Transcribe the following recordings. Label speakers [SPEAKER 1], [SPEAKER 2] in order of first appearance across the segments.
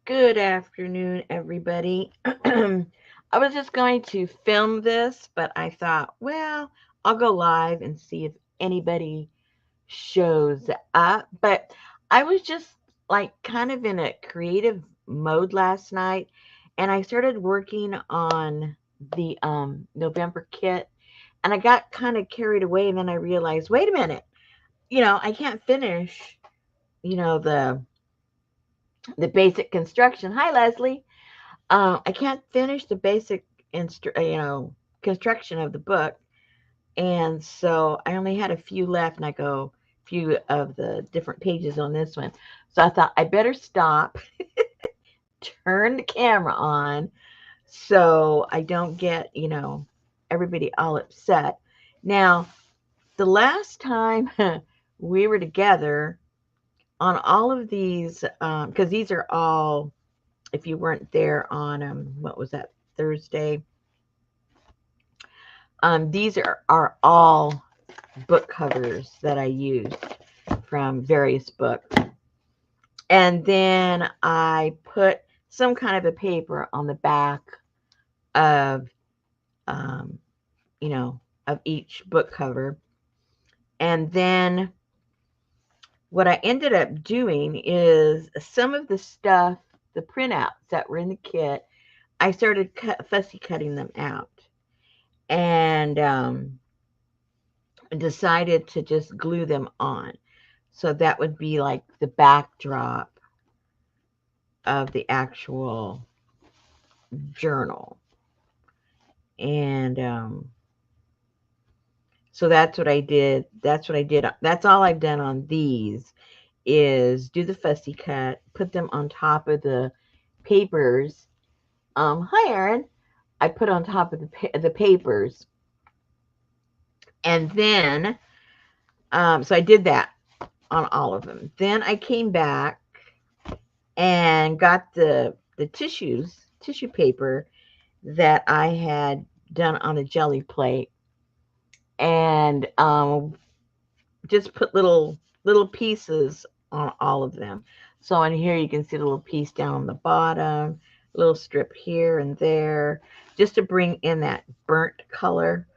[SPEAKER 1] Good afternoon, everybody. I was just going to film this, but I thought, well, I'll go live and see if anybody shows up. But I was just like kind of in a creative mode last night, and I started working on the November kit, and I got kind of carried away, and then I realized, wait a minute, I can't finish, the basic construction. Hi, Leslie. I can't finish the basic, construction of the book, and so I only had a few left, and I go few of the different pages on this one. So I thought I better stop, turn the camera on, so I don't get everybody all upset. Now, the last time we were together on all of these, because these are all, if you weren't there on what was that, Thursday, these are all book covers that I used from various books. And then I put some kind of a paper on the back of, um, of each book cover. And then what I ended up doing is some of the stuff, the printouts that were in the kit, I started fussy cutting them out. And decided to just glue them on. So that would be like the backdrop of the actual journal. And so that's what I did. That's what I did. That's all I've done on these is do the fussy cut, put them on top of the papers. Hi, Aaron. I put on top of the papers. And then, so I did that on all of them. Then I came back and got the tissue paper that I had done on the jelly plate, and just put little pieces on all of them. So on here you can see the little piece down on the bottom, little strip here and there, just to bring in that burnt color.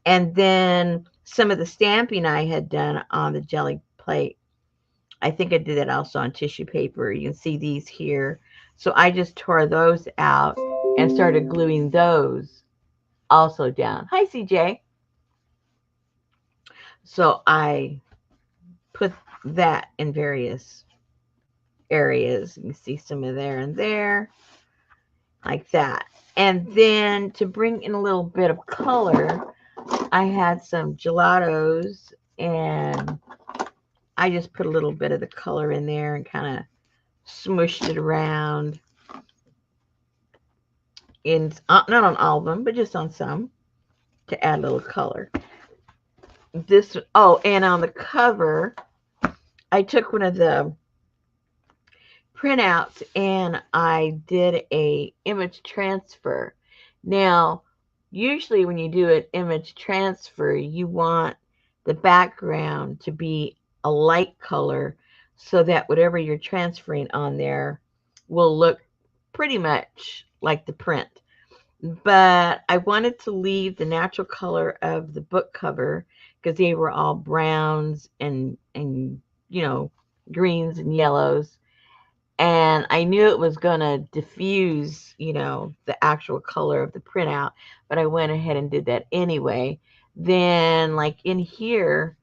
[SPEAKER 1] And then some of the stamping I had done on the jelly plate, I think I did that also on tissue paper. You can see these here. So I just tore those out and started gluing those also down. Hi, CJ. So I put that in various areas. You can see some of there and there, like that. And then to bring in a little bit of color, I had some gelatos, and I just put a little bit of the color in there and kind of smushed it around in, not on all of them, but just on some, to add a little color. And on the cover, I took one of the printouts and I did a image transfer. Now, usually when you do an image transfer, you want the background to be a light color so that whatever you're transferring on there will look pretty much like the print. But I wanted to leave the natural color of the book cover because they were all browns and greens and yellows, and I knew it was going to diffuse, the actual color of the printout, but I went ahead and did that anyway. Then, like in here,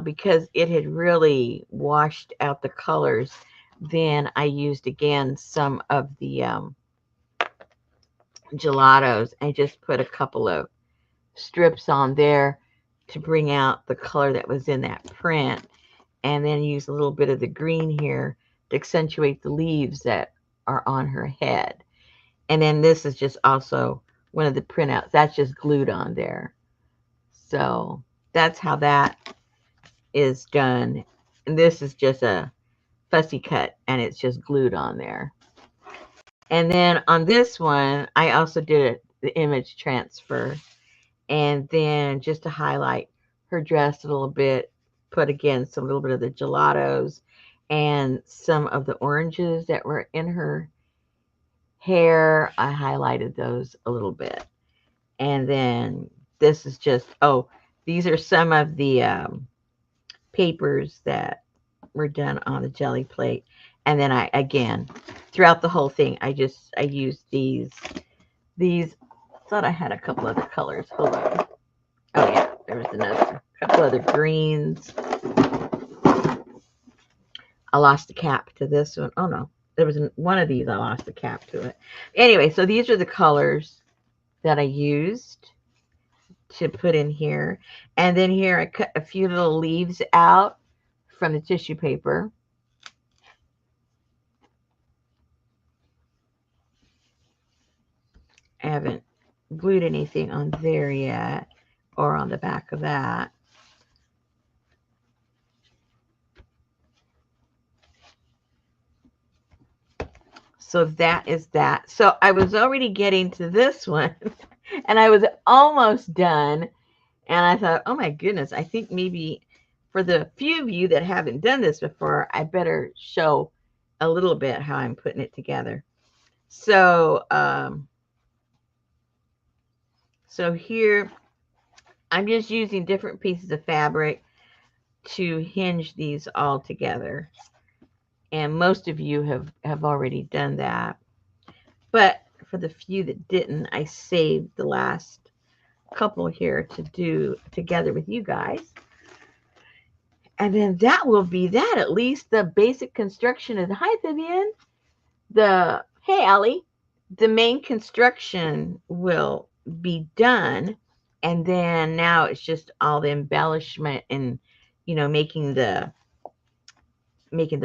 [SPEAKER 1] because it had really washed out the colors, then I used again some of the gelatos. I just put a couple of strips on there to bring out the color that was in that print, and then use a little bit of the green here to accentuate the leaves that are on her head. And then this is just also one of the printouts that's just glued on there. So that's how that is done. And this is just a fussy cut, and it's just glued on there. And then on this one, I also did the image transfer. And then just to highlight her dress a little bit, put again some little bit of the gelatos and some of the oranges that were in her hair, I highlighted those a little bit. And then this is just, oh, these are some of the papers that were done on the jelly plate. And then I, again, throughout the whole thing, I used these, thought I had a couple other colors. Hold on. Oh yeah, there was another couple other greens. I lost the cap to this one. Oh no, there was one of these I lost the cap to it. Anyway, so these are the colors that I used to put in here. And then here I cut a few little leaves out from the tissue paper. I haven't glued anything on there yet or on the back of that. So that is that. So I was already getting to this one and I was almost done. And I thought, oh my goodness, I think maybe for the few of you that haven't done this before, I better show a little bit how I'm putting it together. So, so here I'm just using different pieces of fabric to hinge these all together. And most of you have already done that. But for the few that didn't, I saved the last couple here to do together with you guys. And then that will be that. At least the basic construction is, hi Vivian. Hey Allie. The main construction will be done. And then now it's just all the embellishment and, you know, making the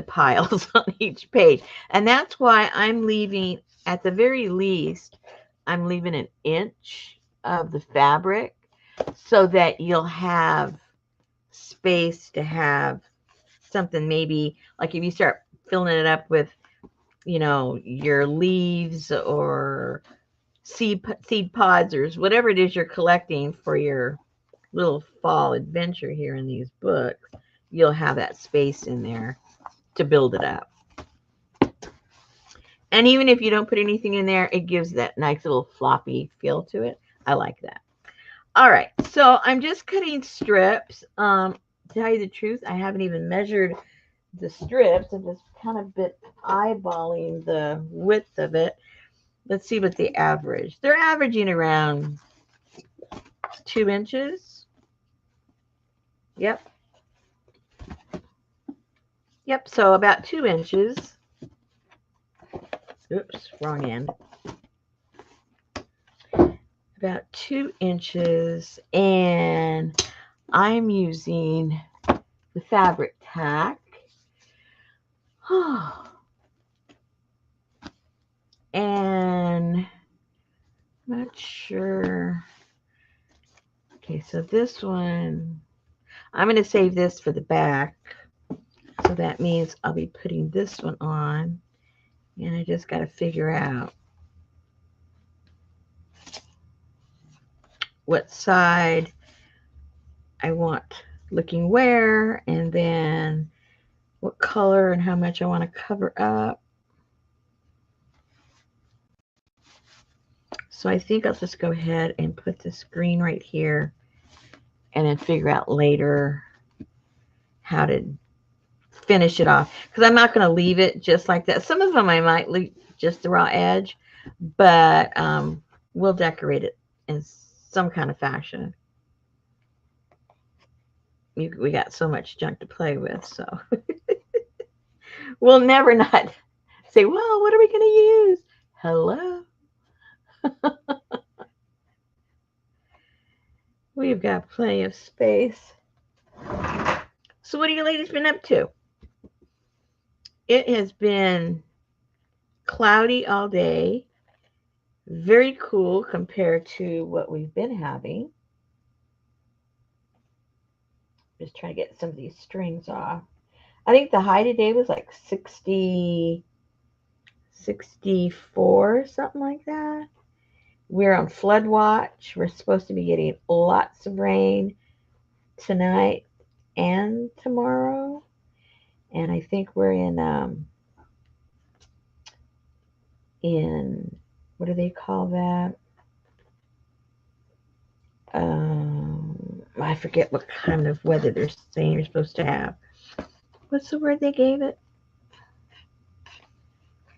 [SPEAKER 1] piles on each page. And that's why I'm leaving, at the very least, I'm leaving an inch of the fabric so that you'll have space to have something, maybe like if you start filling it up with, you know, your leaves or seed pods or whatever it is you're collecting for your little fall adventure here in these books, you'll have that space in there to build it up. And even if you don't put anything in there, it gives that nice little floppy feel to it. I like that. All right, so I'm just cutting strips. To tell you the truth, I haven't even measured the strips. I'm just kind of bit eyeballing the width of it. Let's see what the average. They're averaging around 2 inches. Yep. Yep, so about 2 inches. Oops, wrong end. About 2 inches, and I'm using the fabric tack. And I'm not sure. Okay, so this one, I'm going to save this for the back. So that means I'll be putting this one on. And I just got to figure out what side I want looking where, and then what color and how much I want to cover up. So I think I'll just go ahead and put this green right here and then figure out later how to finish it off. Because I'm not going to leave it just like that. Some of them I might leave just the raw edge, but we'll decorate it in some kind of fashion. We got so much junk to play with, so we'll never not say, well, what are we going to use? Hello. We've got plenty of space. So what have you ladies been up to? It has been cloudy all day. Very cool compared to what we've been having. Just trying to get some of these strings off. I think the high today was like 60, 64, something like that. We're on flood watch. We're supposed to be getting lots of rain tonight and tomorrow. And I think we're in in, what do they call that? I forget what kind of weather they're saying you're supposed to have. What's the word they gave it?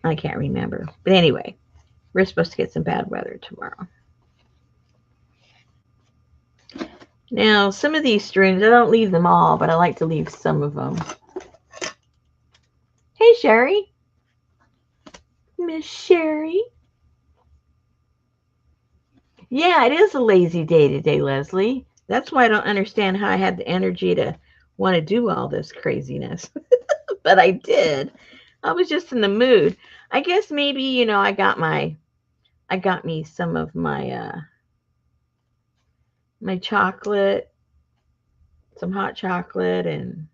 [SPEAKER 1] I can't remember. But anyway, we're supposed to get some bad weather tomorrow. Now, some of these streams, I don't leave them all, but I like to leave some of them. Hey, Sherry. Miss Sherry. Yeah, it is a lazy day today, Leslie. That's why I don't understand how I had the energy to want to do all this craziness. But I did. I was just in the mood. I guess maybe, I got me some of my chocolate, some hot chocolate, and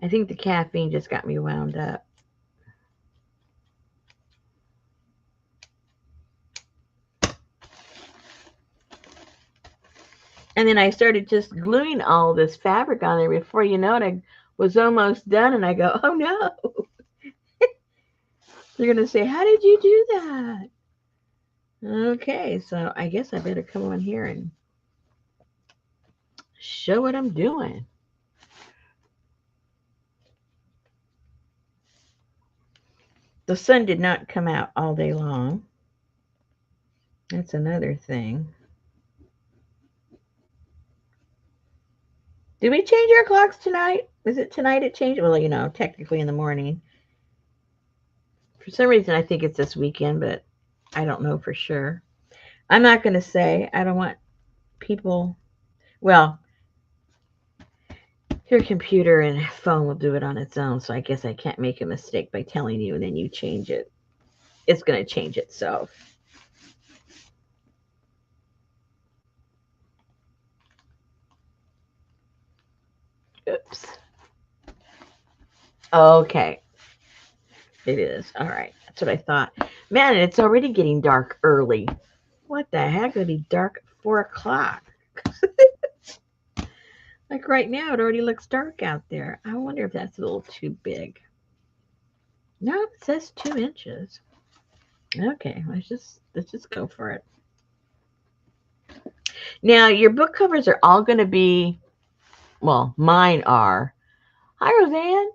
[SPEAKER 1] I think the caffeine just got me wound up. And then I started just gluing all this fabric on there. Before you know it, I was almost done, and I go, oh no. They're going to say, how did you do that? Okay, so I guess I better come on here and show what I'm doing. The sun did not come out all day long. That's another thing. Did we change our clocks tonight? Is it tonight it changed? Well, technically in the morning. For some reason, I think it's this weekend, but I don't know for sure. I'm not going to say. I don't want people. Well, your computer and phone will do it on its own, so I guess I can't make a mistake by telling you and then you change it. It's going to change itself. Oops. Okay. It is. All right. That's what I thought. Man, it's already getting dark early. What the heck? It'll be dark at 4 o'clock. Like right now, it already looks dark out there. I wonder if that's a little too big. No, it says 2 inches. Okay, let's just go for it. Now, your book covers are all going to be, well, mine are. Hi, Roseanne.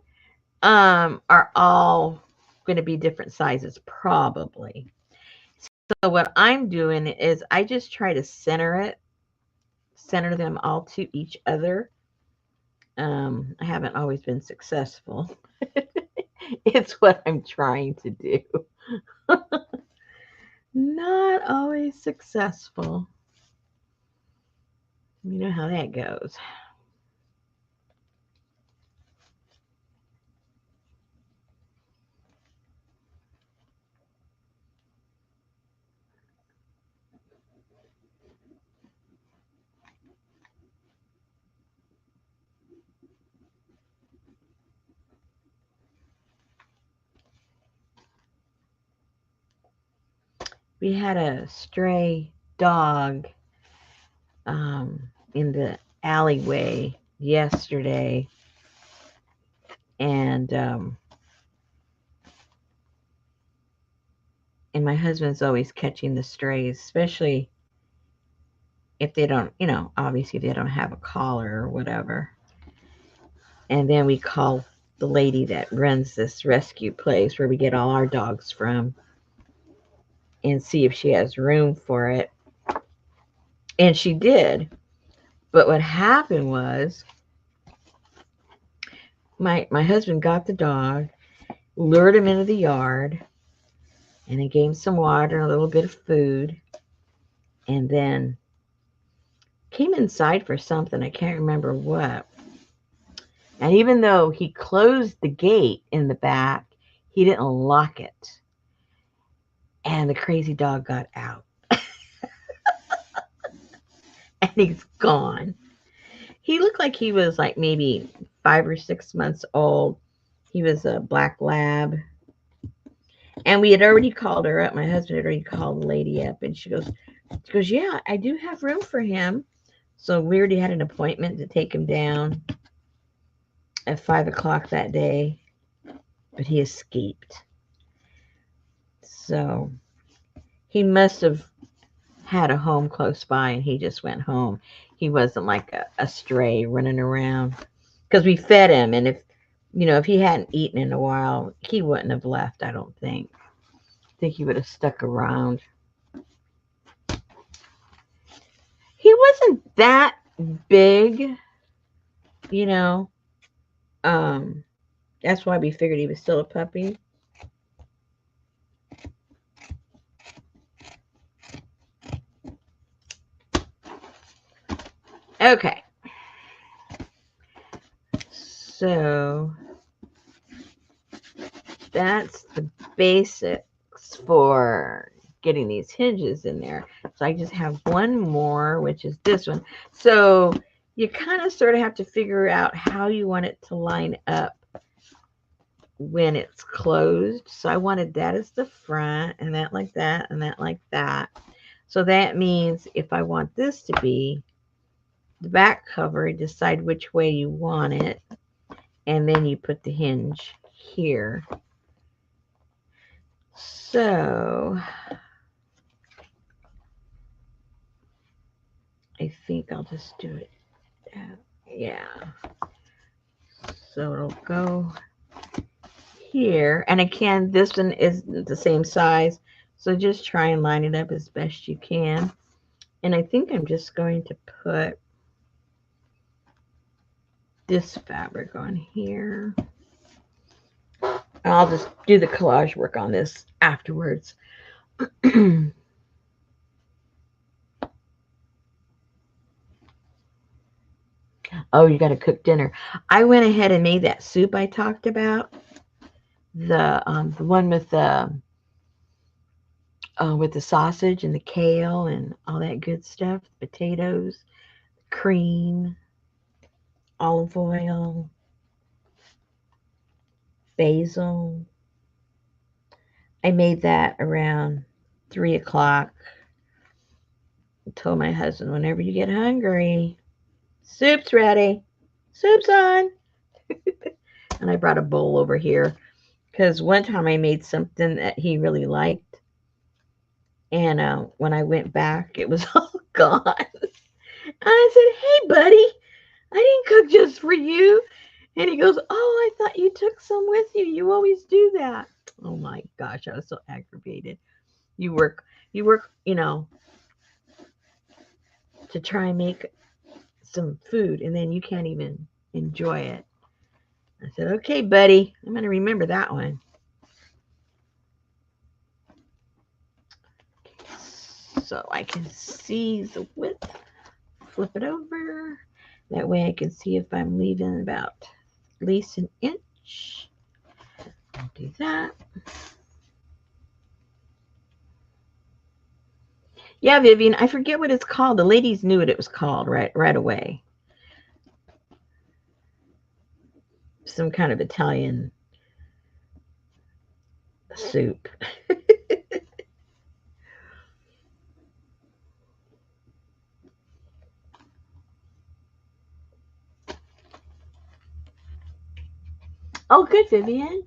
[SPEAKER 1] Are all going to be different sizes, probably. So what I'm doing is I just try to center them all to each other. I haven't always been successful. It's what I'm trying to do. Not always successful. You know how that goes. We had a stray dog in the alleyway yesterday, and my husband's always catching the strays, especially if they don't, obviously they don't have a collar or whatever. And then we call the lady that runs this rescue place where we get all our dogs from and see if she has room for it. And she did. But what happened was my husband got the dog, lured him into the yard, and I gave him some water and a little bit of food, and then came inside for something. I can't remember what. And even though he closed the gate in the back, he didn't lock it. And the crazy dog got out. And he's gone. He looked like he was like maybe 5 or 6 months old. He was a black lab. And we had already called her up. My husband had already called the lady up. And she goes, yeah, I do have room for him. So we already had an appointment to take him down at 5 o'clock that day. But he escaped. So he must have had a home close by and he just went home. He wasn't like a stray running around because we fed him. And if he hadn't eaten in a while, he wouldn't have left, I don't think. I think he would have stuck around. He wasn't that big, you know. Um, that's why we figured he was still a puppy. Okay. So that's the basics for getting these hinges in there. So I just have one more, which is this one. So you kind of sort of have to figure out how you want it to line up when it's closed. So I wanted that as the front and that like that and that like that. So that means if I want this to be the back cover, decide which way you want it. And then you put the hinge here. So I think I'll just do it. Yeah. So it'll go here. And again, this one is the same size. So just try and line it up as best you can. And I think I'm just going to put this fabric on here. And I'll just do the collage work on this afterwards. Oh, you got to cook dinner. I went ahead and made that soup I talked about. The one with the sausage and the kale and all that good stuff, potatoes, cream, olive oil, basil. I made that around 3 o'clock. I told my husband, whenever you get hungry, soup's ready. Soup's on. And I brought a bowl over here because one time I made something that he really liked. And when I went back, it was all gone. I said, hey, buddy, I didn't cook just for you. And he goes, oh, I thought you took some with you. You always do that. Oh, my gosh, I was so aggravated. You work, to try and make some food, and then you can't even enjoy it. I said, okay, buddy, I'm going to remember that one. So I can see the width. Flip it over. That way I can see if I'm leaving about at least an inch. I'll do that. Yeah, Vivian, I forget what it's called. The ladies knew what it was called right away. Some kind of Italian soup. Oh, good, Vivian.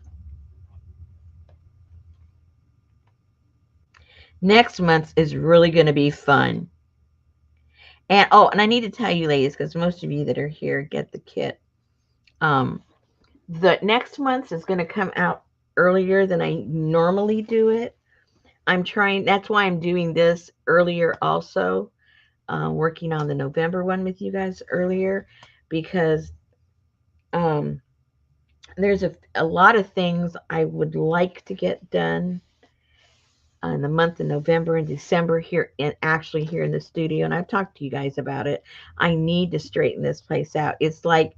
[SPEAKER 1] Next month is really going to be fun. And I need to tell you, ladies, because most of you that are here get the kit. The next month is going to come out earlier than I normally do it. That's why I'm doing this earlier also. Working on the November one with you guys earlier because there's a lot of things I would like to get done in the month of November and December here in the studio. And I've talked to you guys about it. I need to straighten this place out. It's like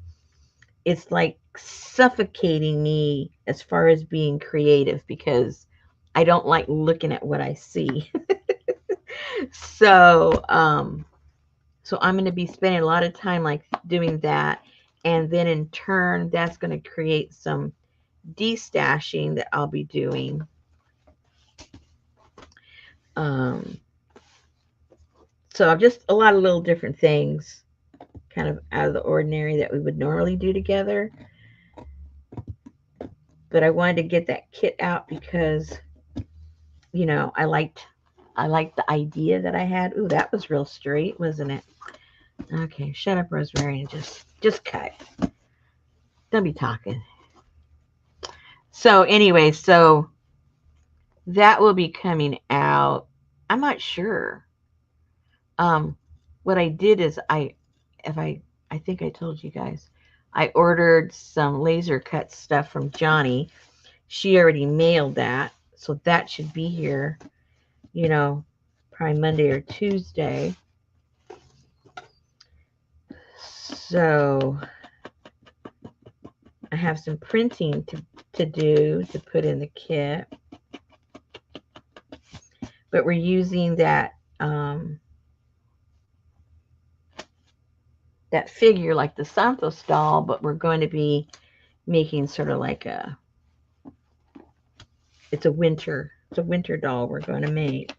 [SPEAKER 1] suffocating me as far as being creative because I don't like looking at what I see. So I'm going to be spending a lot of time like doing that. And then in turn, that's going to create some destashing that I'll be doing. So just a lot of little different things kind of out of the ordinary that we would normally do together. But I wanted to get that kit out because you know, I liked the idea that I had. Ooh, that was real straight, wasn't it? Okay, shut up, Rosemary, and just cut. Don't be talking. So anyway, so that will be coming out. I'm not sure. Um, what I did is if I think I told you guys, I ordered some laser cut stuff from Johnny. She already mailed that, so that should be here, you know, probably Monday or Tuesday. So I have some printing to do to put in the kit. But we're using that that figure like the Santos doll, but we're going to be making sort of like it's a winter doll we're going to make.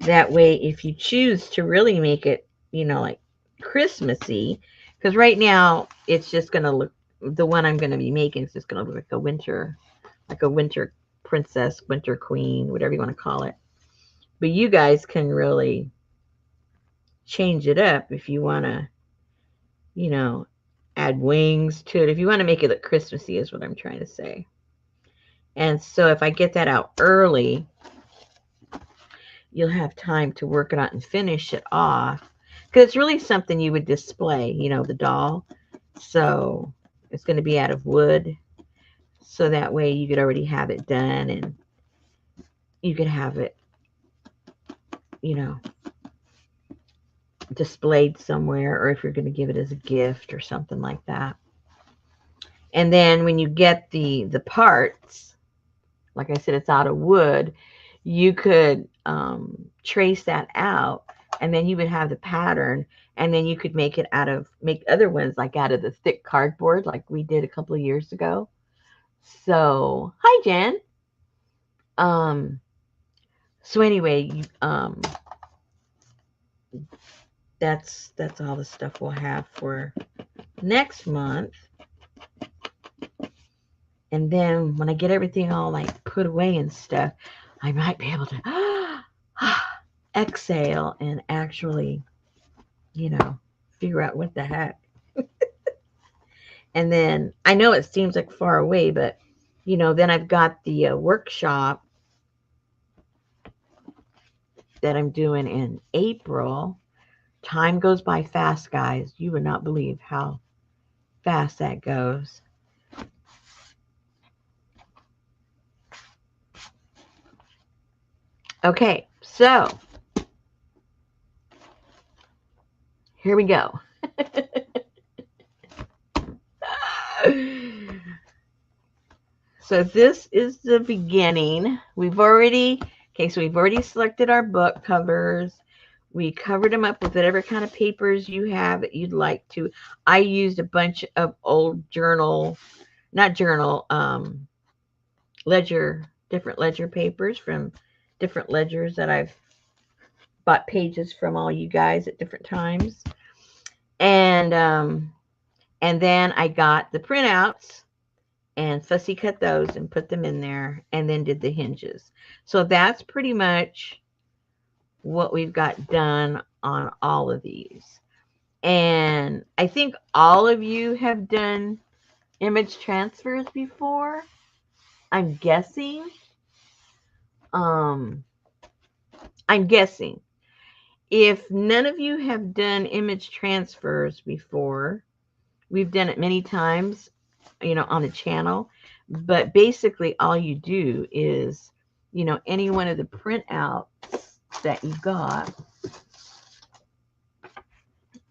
[SPEAKER 1] That way, if you choose to really make it, you know, like Christmassy, because right now it's just going to look, the one I'm going to be making is just going to look like a winter princess, winter queen, whatever you want to call it. But you guys can really change it up if you want to, you know, add wings to it. If you want to make it look Christmassy is what I'm trying to say. And so if I get that out early, you'll have time to work it out and finish it off. Because it's really something you would display, you know, the doll. So it's going to be out of wood. So that way you could already have it done and you could have it, you know, displayed somewhere, or if you're going to give it as a gift or something like that. And then when you get the parts, like I said, it's out of wood, you could trace that out, and then you would have the pattern, and then you could make other ones like out of the thick cardboard like we did a couple of years ago. So hi Jen. So anyway, that's all the stuff we'll have for next month. And then when I get everything all like put away and stuff, I might be able to exhale and actually, you know, figure out what the heck. And then I know it seems like far away, but, you know, then I've got the workshop that I'm doing in April. Time goes by fast, guys. You would not believe how fast that goes. Okay, so here we go. So this is the beginning. We've already selected our book covers. We covered them up with whatever kind of papers you have that you'd like to. I used a bunch of old different ledger papers from different ledgers that I've bought pages from all you guys at different times. And then I got the printouts and fussy cut those and put them in there, and then did the hinges. So that's pretty much what we've got done on all of these. And I think all of you have done image transfers before, I'm guessing. If none of you have done image transfers before, we've done it many times, you know, on the channel. But basically all you do is, you know, any one of the printouts that you got.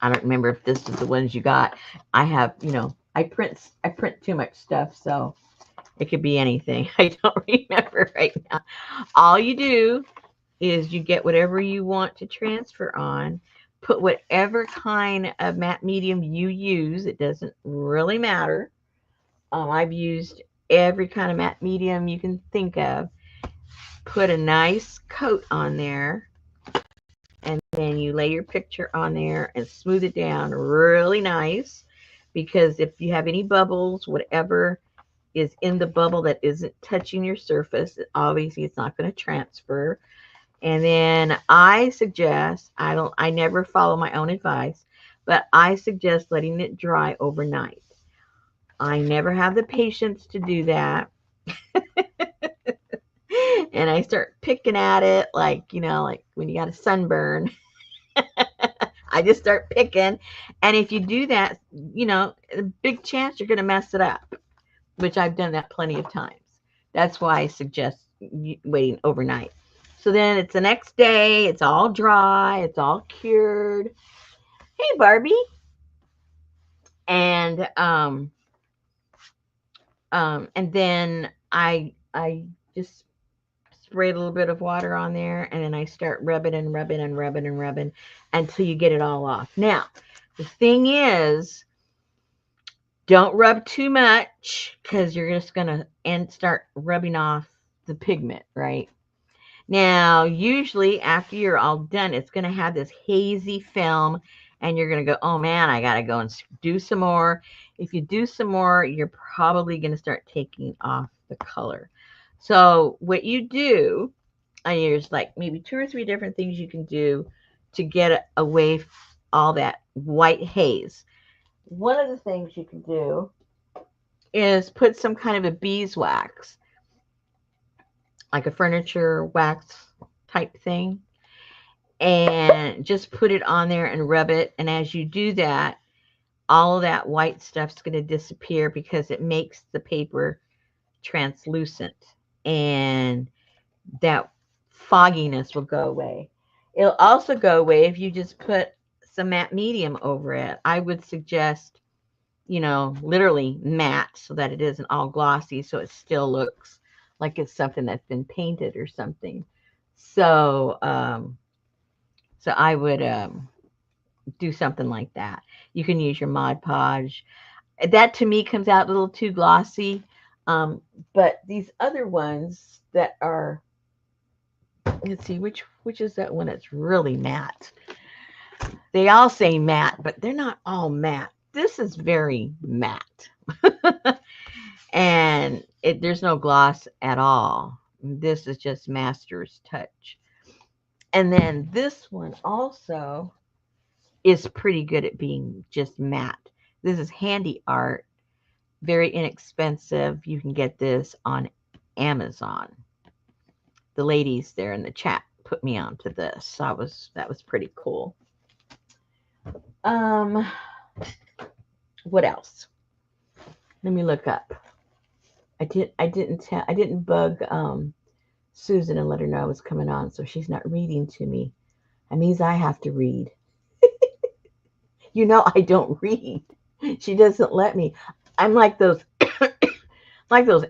[SPEAKER 1] I don't remember if this is the ones you got. I have, you know, I print too much stuff, so it could be anything. I don't remember right now. All you do is you get whatever you want to transfer on, put whatever kind of matte medium you use. It doesn't really matter. I've used every kind of matte medium you can think of. Put a nice coat on there, and then you lay your picture on there and smooth it down really nice, because if you have any bubbles, whatever, is in the bubble that isn't touching your surface. Obviously, it's not going to transfer. And then I suggest, I never follow my own advice, but I suggest letting it dry overnight. I never have the patience to do that. And I start picking at it like, like when you got a sunburn. I just start picking. And if you do that, a big chance you're going to mess it up, which I've done that plenty of times. That's why I suggest waiting overnight. So then it's the next day, it's all dry, it's all cured. Hey, Barbie. And then I just spray a little bit of water on there, and then I start rubbing and rubbing and rubbing and rubbing until you get it all off. Now, the thing is, don't rub too much because you're just going to start rubbing off the pigment, right? Now, usually after you're all done, it's going to have this hazy film, and you're going to go, oh man, I got to go and do some more. If you do some more, you're probably going to start taking off the color. So what you do, and there's like maybe 2 or 3 different things you can do to get away all that white haze. One of the things you can do is put some kind of a beeswax, like a furniture wax type thing, and just put it on there and rub it. And as you do that, all of that white stuff's going to disappear because it makes the paper translucent, and that fogginess will go away. It'll also go away if you just put some matte medium over it. I would suggest, literally matte, so that it isn't all glossy, so it still looks like it's something that's been painted or something. So I would do something like that. You can use your Mod Podge. That to me comes out a little too glossy. But these other ones that are, let's see, which is that one that's really matte? They all say matte, but they're not all matte. This is very matte. And there's no gloss at all. This is just Master's Touch. And then this one also is pretty good at being just matte. This is Handy Art. Very inexpensive. You can get this on Amazon. The ladies there in the chat put me onto this. That was pretty cool. What else? Let me look up. I didn't bug Susan and let her know I was coming on, so she's not reading to me. That means I have to read. I don't read. She doesn't let me. I'm like those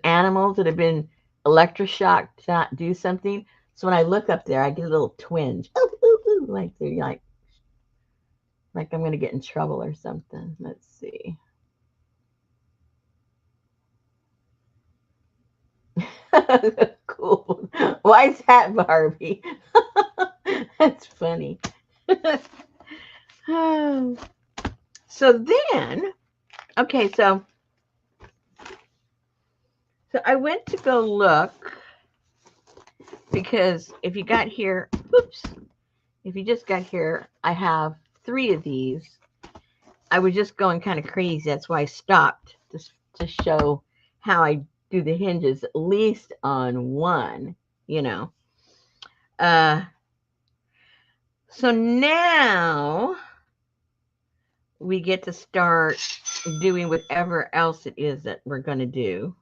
[SPEAKER 1] animals that have been electroshocked to not do something. So when I look up there, I get a little twinge. Ooh, ooh, ooh, like they're like I'm going to get in trouble or something. Let's see. Cool. Why is that, Barbie? That's funny. So then, okay, so I went to go look, because if you got here, if you just got here, I have 3 of these. I was just going kind of crazy. That's why I stopped to show how I do the hinges, at least on one, So now we get to start doing whatever else it is that we're going to do.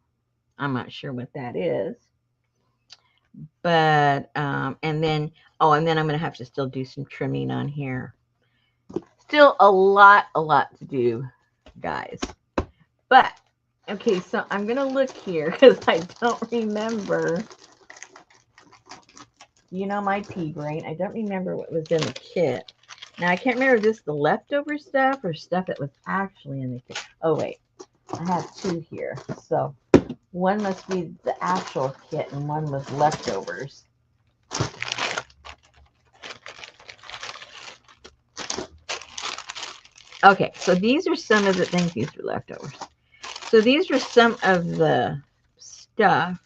[SPEAKER 1] I'm not sure what that is. But, and then I'm going to have to still do some trimming on here. Still a lot to do, guys. But, okay, so I'm going to look here because I don't remember. My pea brain. I don't remember what was in the kit. Now, I can't remember if this is the leftover stuff or stuff that was actually in the kit. Oh, wait. I have 2 here. So, one must be the actual kit and one was leftovers. Okay, so these are some of the things. These are leftovers. So these are some of the stuff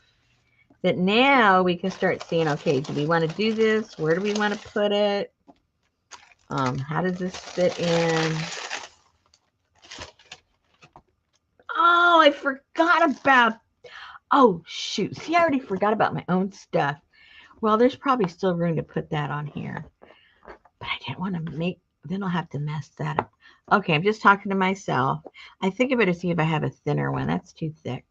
[SPEAKER 1] that now we can start seeing, okay, do we want to do this? Where do we want to put it? How does this fit in? Oh, I forgot about, oh, shoot. See, I already forgot about my own stuff. Well, there's probably still room to put that on here. But I didn't want to make, then I'll have to mess that up. Okay, I'm just talking to myself. I think I better see if I have a thinner one. That's too thick.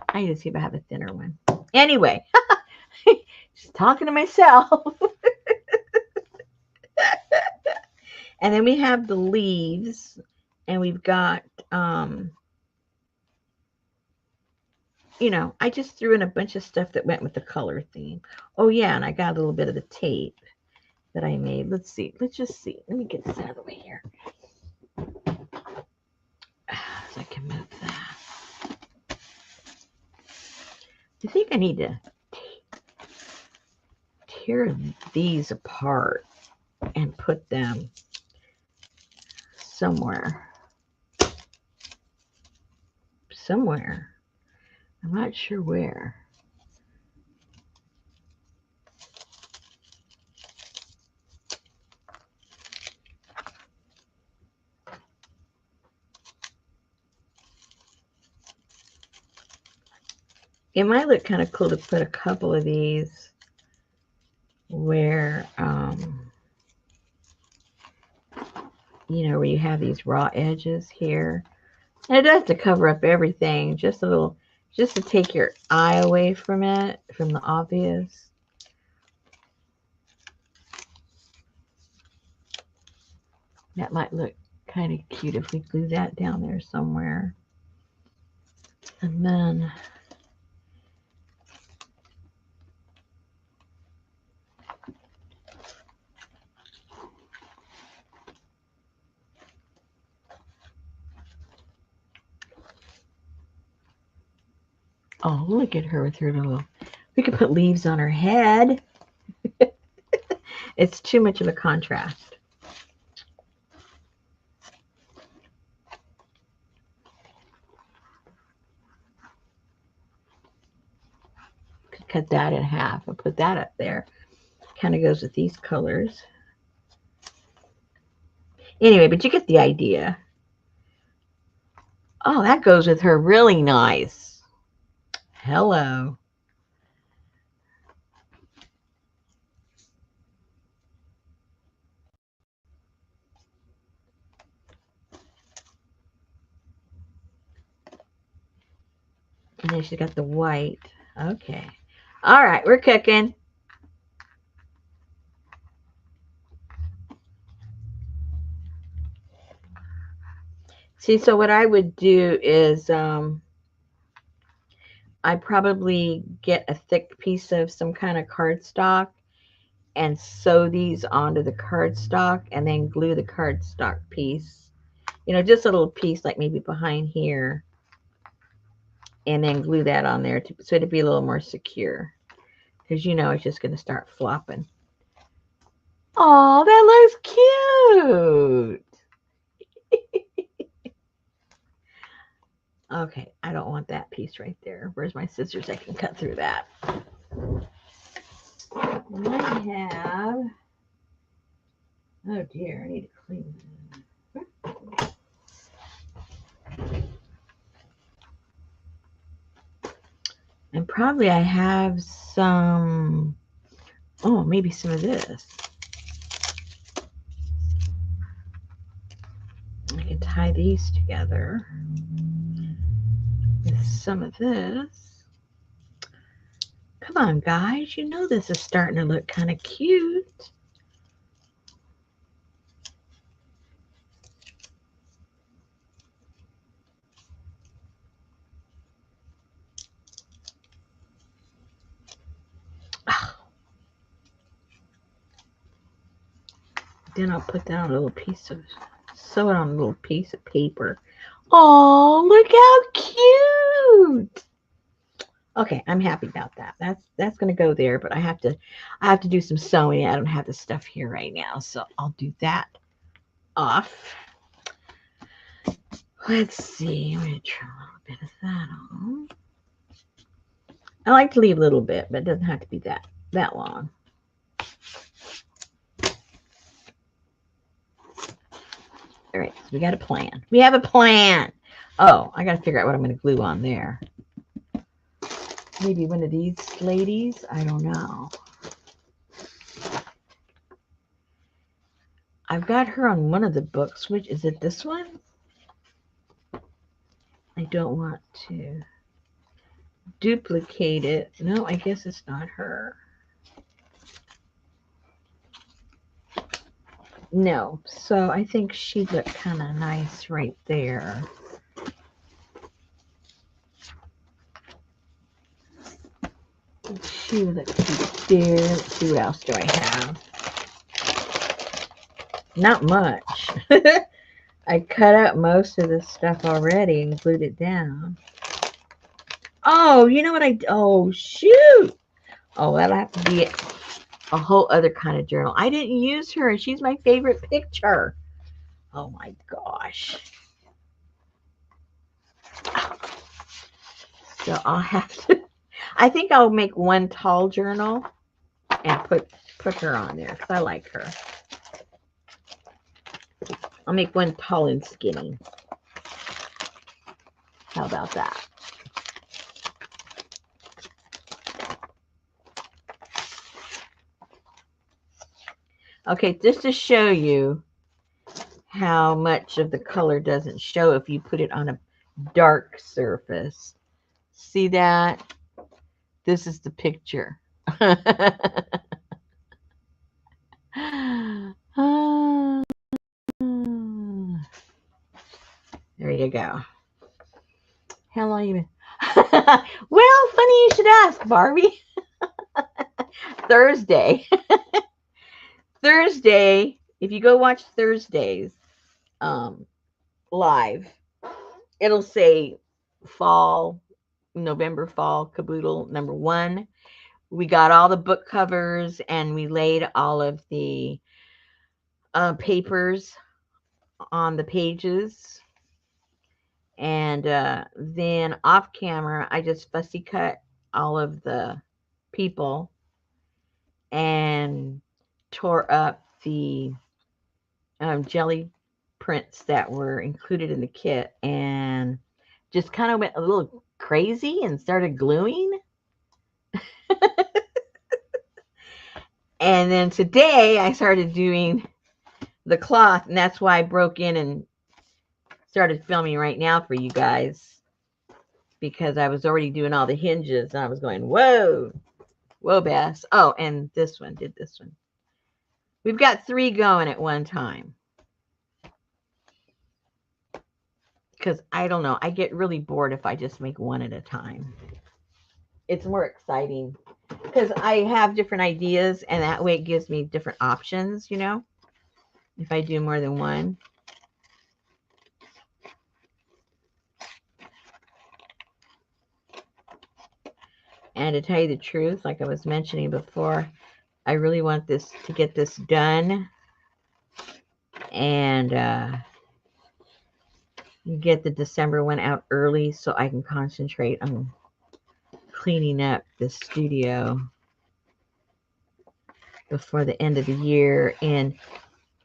[SPEAKER 1] I need to see if I have a thinner one. Anyway, just talking to myself. And then we have the leaves, and we've got, you know, I just threw in a bunch of stuff that went with the color theme. Oh, yeah, and I got a little bit of the tape that I made. Let's see. Let's just see. Let me get this out of the way here. So I can move that. I think I need to tear these apart and put them somewhere. Somewhere. I'm not sure where. It might look kind of cool to put a couple of these where, you know, where you have these raw edges here. And it does to cover up everything, just a little, just to take your eye away from it, from the obvious. That might look kind of cute if we glue that down there somewhere. And then oh, look at her with her little, we could put leaves on her head. It's too much of a contrast. Could cut that in half and put that up there. Kind of goes with these colors. Anyway, but you get the idea. Oh, that goes with her really nice. Hello. And then she's got the white. Okay. All right, we're cooking. See, so what I would do is I probably get a thick piece of some kind of cardstock and sew these onto the cardstock and then glue the cardstock piece. You know, just a little piece like maybe behind here. And then glue that on there so it'd be a little more secure. Because you know it's just going to start flopping. Oh, that looks cute. Okay, I don't want that piece right there. Where's my scissors? I can cut through that. I have, oh dear, I need to clean that. And probably I have some, oh, maybe some of this. I can tie these together with some of this. Come on, guys. You know this is starting to look kind of cute. Then I'll put that on a little piece of, sew it on a little piece of paper. Oh, look how cute. Okay, I'm happy about that. That's going to go there, but I have to do some sewing. I don't have the stuff here right now, so I'll do that off. Let's see. I'm going to trim a little bit of that on. I like to leave a little bit, but it doesn't have to be that long. All right, so we got a plan. We have a plan. Oh, I got to figure out what I'm going to glue on there. Maybe one of these ladies. I don't know. I've got her on one of the books. Which is it? This one? I don't want to duplicate it. No, I guess it's not her. No, so I think she'd look kind of nice right there. She would look cute there. Let's see, what else do I have? Not much. I cut out most of this stuff already and glued it down. Oh, you know what oh, shoot. Oh, that'll have to be a whole other kind of journal. I didn't use her. She's my favorite picture. Oh my gosh. So I'll have to, I think I'll make one tall journal and put her on there because I like her. I'll make one tall and skinny. How about that? Okay, just to show you how much of the color doesn't show if you put it on a dark surface. See that? This is the picture. There you go. How long you been? Well, funny you should ask, Barbie. Thursday. Thursday, if you go watch Thursdays live, it'll say November Fall Kaboodle #1. We got all the book covers and we laid all of the papers on the pages. And then off camera, I just fussy cut all of the people and tore up the jelly prints that were included in the kit and just kind of went a little crazy and started gluing. And then today I started doing the cloth, and that's why I broke in and started filming right now for you guys, because I was already doing all the hinges and I was going, whoa, Bess. Oh, and this one did this one. We've got 3 going at one time. Because I don't know, I get really bored if I just make one at a time. It's more exciting because I have different ideas, and that way it gives me different options, you know, if I do more than one. And to tell you the truth, like I was mentioning before, I really want this to get this done and get the December one out early so I can concentrate on cleaning up the studio before the end of the year and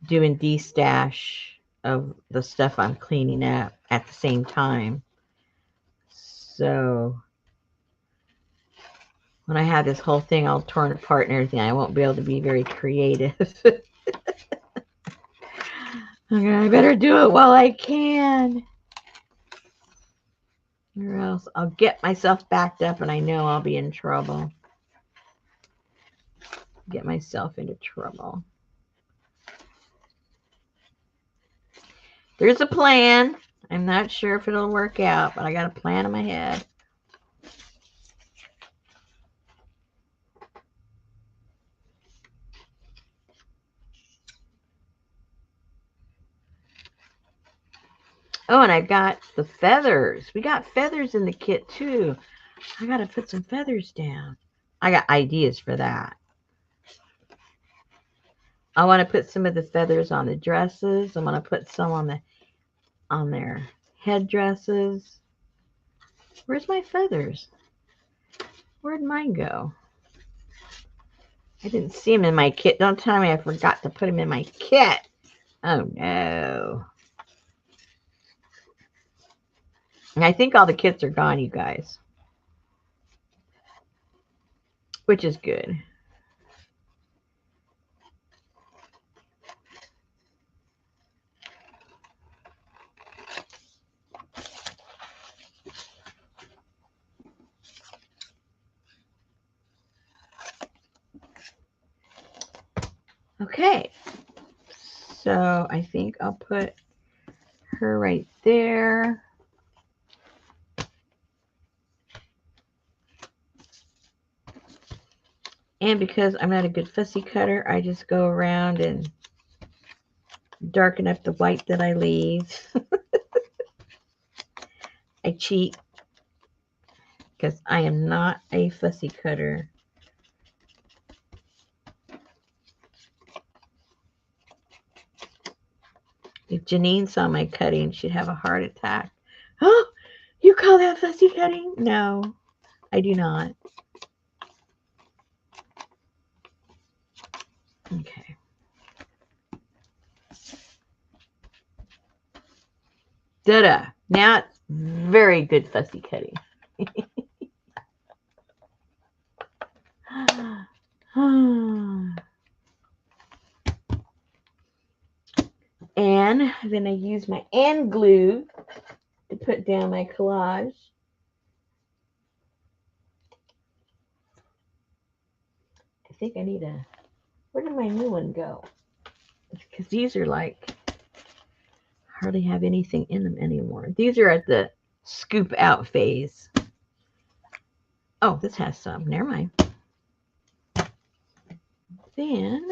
[SPEAKER 1] doing de-stash of the stuff I'm cleaning up at the same time. So when I have this whole thing all torn apart and everything, I won't be able to be very creative. Okay, I better do it while I can, or else I'll get myself backed up and I know I'll be in trouble. Get myself into trouble. There's a plan. I'm not sure if it'll work out, but I got a plan in my head. Oh, and I got the feathers. We got feathers in the kit too. I got to put some feathers down. I got ideas for that. I want to put some of the feathers on the dresses. I want to put some on their headdresses. Where's my feathers? Where'd mine go? I didn't see them in my kit. Don't tell me I forgot to put them in my kit. Oh, no. And I think all the kits are gone, you guys. Which is good. Okay. So I think I'll put her right there. And because I'm not a good fussy cutter, I just go around and darken up the white that I leave. I cheat because I am not a fussy cutter. If Janine saw my cutting, she'd have a heart attack. Oh, you call that fussy cutting? No, I do not. Okay. Da-da. Now it's very good fussy cutting. And then I use my end glue to put down my collage. I think I need a, where did my new one go? Because these are like, hardly have anything in them anymore. These are at the scoop out phase. Oh, this has some. Never mind. Then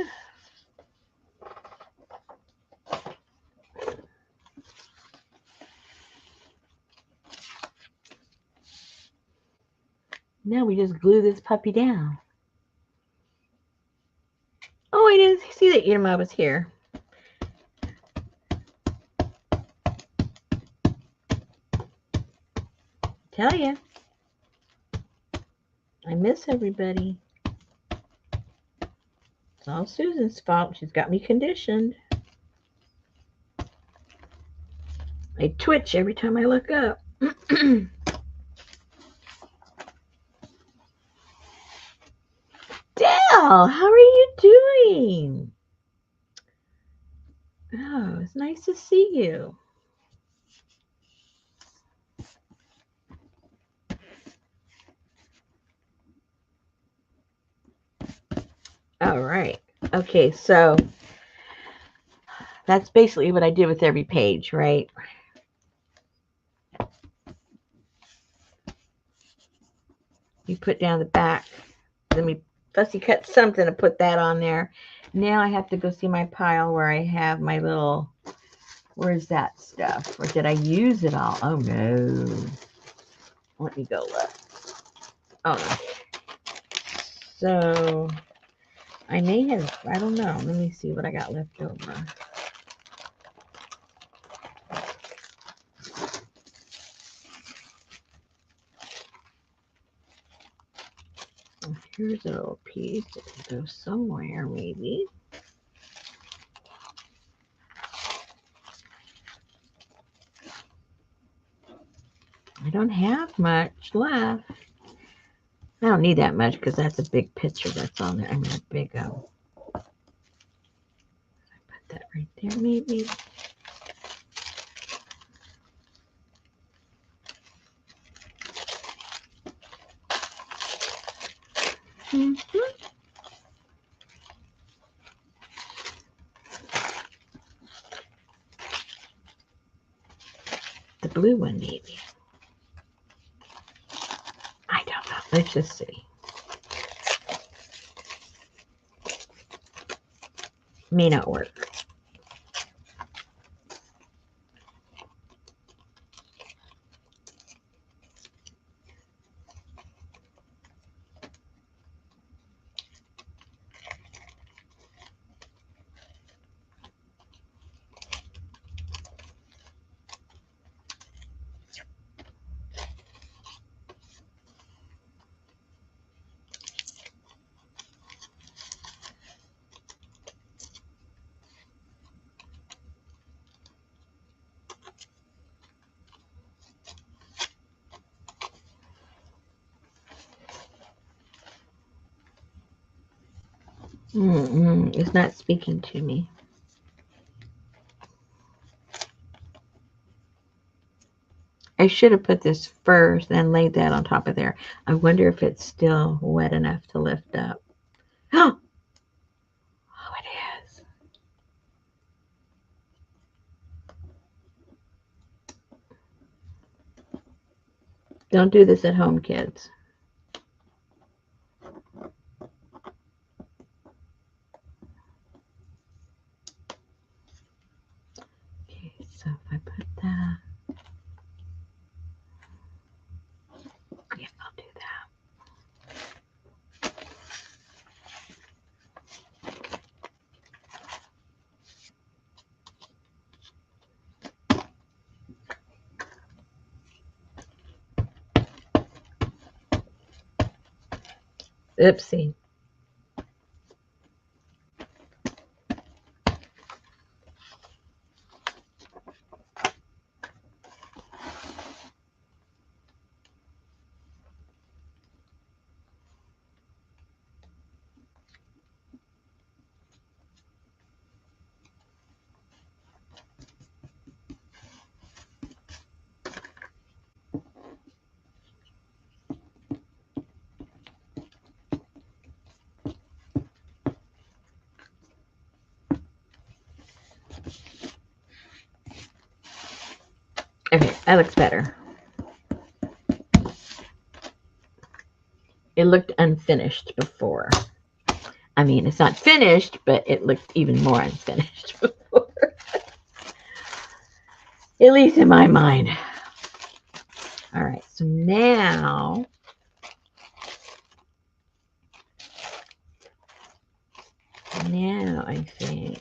[SPEAKER 1] now we just glue this puppy down. Oh, I didn't see that Irma was here. Tell you, I miss everybody. It's all Susan's fault. She's got me conditioned. I twitch every time I look up. Dale, how are you doing? Oh, it's nice to see you. All right. Okay, so that's basically what I did with every page, right? You put down the back. Then we fussy cut something to put that on there. Now I have to go see my pile where I have my little, where's that stuff? Or did I use it all? Oh, no. Let me go look. Oh, no. So I may have, I don't know. Let me see what I got left over. Here's a little piece that can go somewhere, maybe. I don't have much left. I don't need that much because that's a big picture that's on there. I mean, a big, I put that right there, maybe. The blue one, maybe. I don't know. Let's just see. May not work. It's not speaking to me. I should have put this first and laid that on top of there. I wonder if it's still wet enough to lift up. Oh, it is. Don't do this at home, kids. Okay, so if I put that, yeah, I'll do that. Oopsie. Okay, that looks better. It looked unfinished before. I mean, it's not finished, but it looked even more unfinished before. At least in my mind. All right, so now I think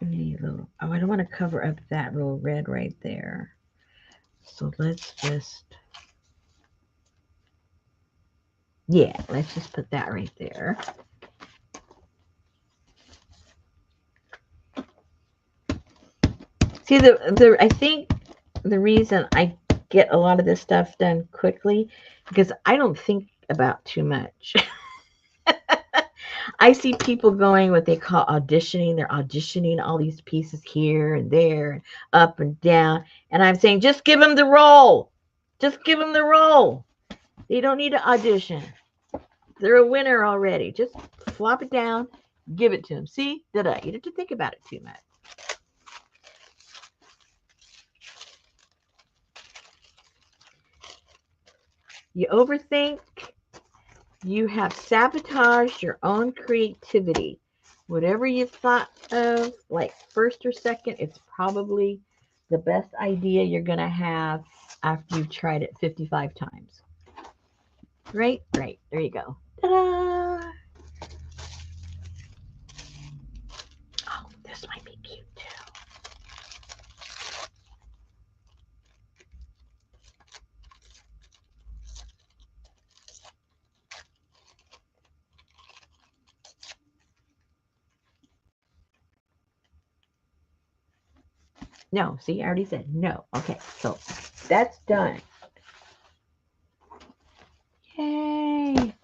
[SPEAKER 1] I need a little, oh, I don't want to cover up that little red right there. So let's just, yeah, let's just put that right there. See, I think the reason I get a lot of this stuff done quickly because I don't think about too much. I see people going what they call auditioning. They're auditioning all these pieces here and there and up and down. And I'm saying, just give them the role. Just give them the role. They don't need to audition. They're a winner already. Just flop it down, give it to them. See? You don't have to think about it too much. You overthink, you have sabotaged your own creativity. Whatever you thought of, like first or second, it's probably the best idea you're going to have after you've tried it 55 times. Right? Right. There you go. Ta-da! Oh, this might be cute too. No, see, I already said no. Okay, so that's done. Yay!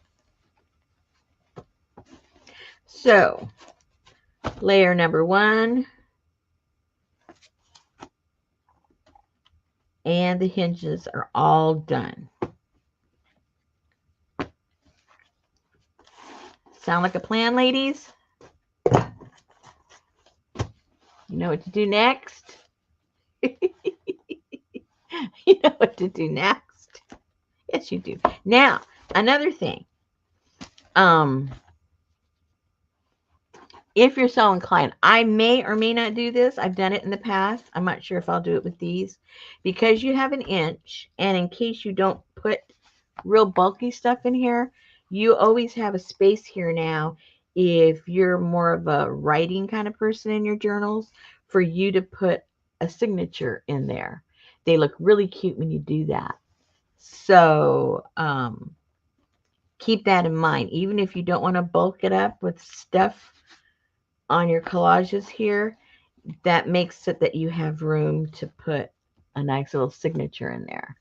[SPEAKER 1] So, layer number 1 and the hinges are all done. Sound like a plan, ladies? You know what to do next? You know what to do next? Yes, you do. Now, another thing. If you're so inclined, I may or may not do this. I've done it in the past. I'm not sure if I'll do it with these. Because you have an inch, and in case you don't put real bulky stuff in here, you always have a space here now if you're more of a writing kind of person in your journals for you to put a signature in there. They look really cute when you do that. So keep that in mind. Even if you don't want to bulk it up with stuff on your collages here, that makes it that you have room to put a nice little signature in there.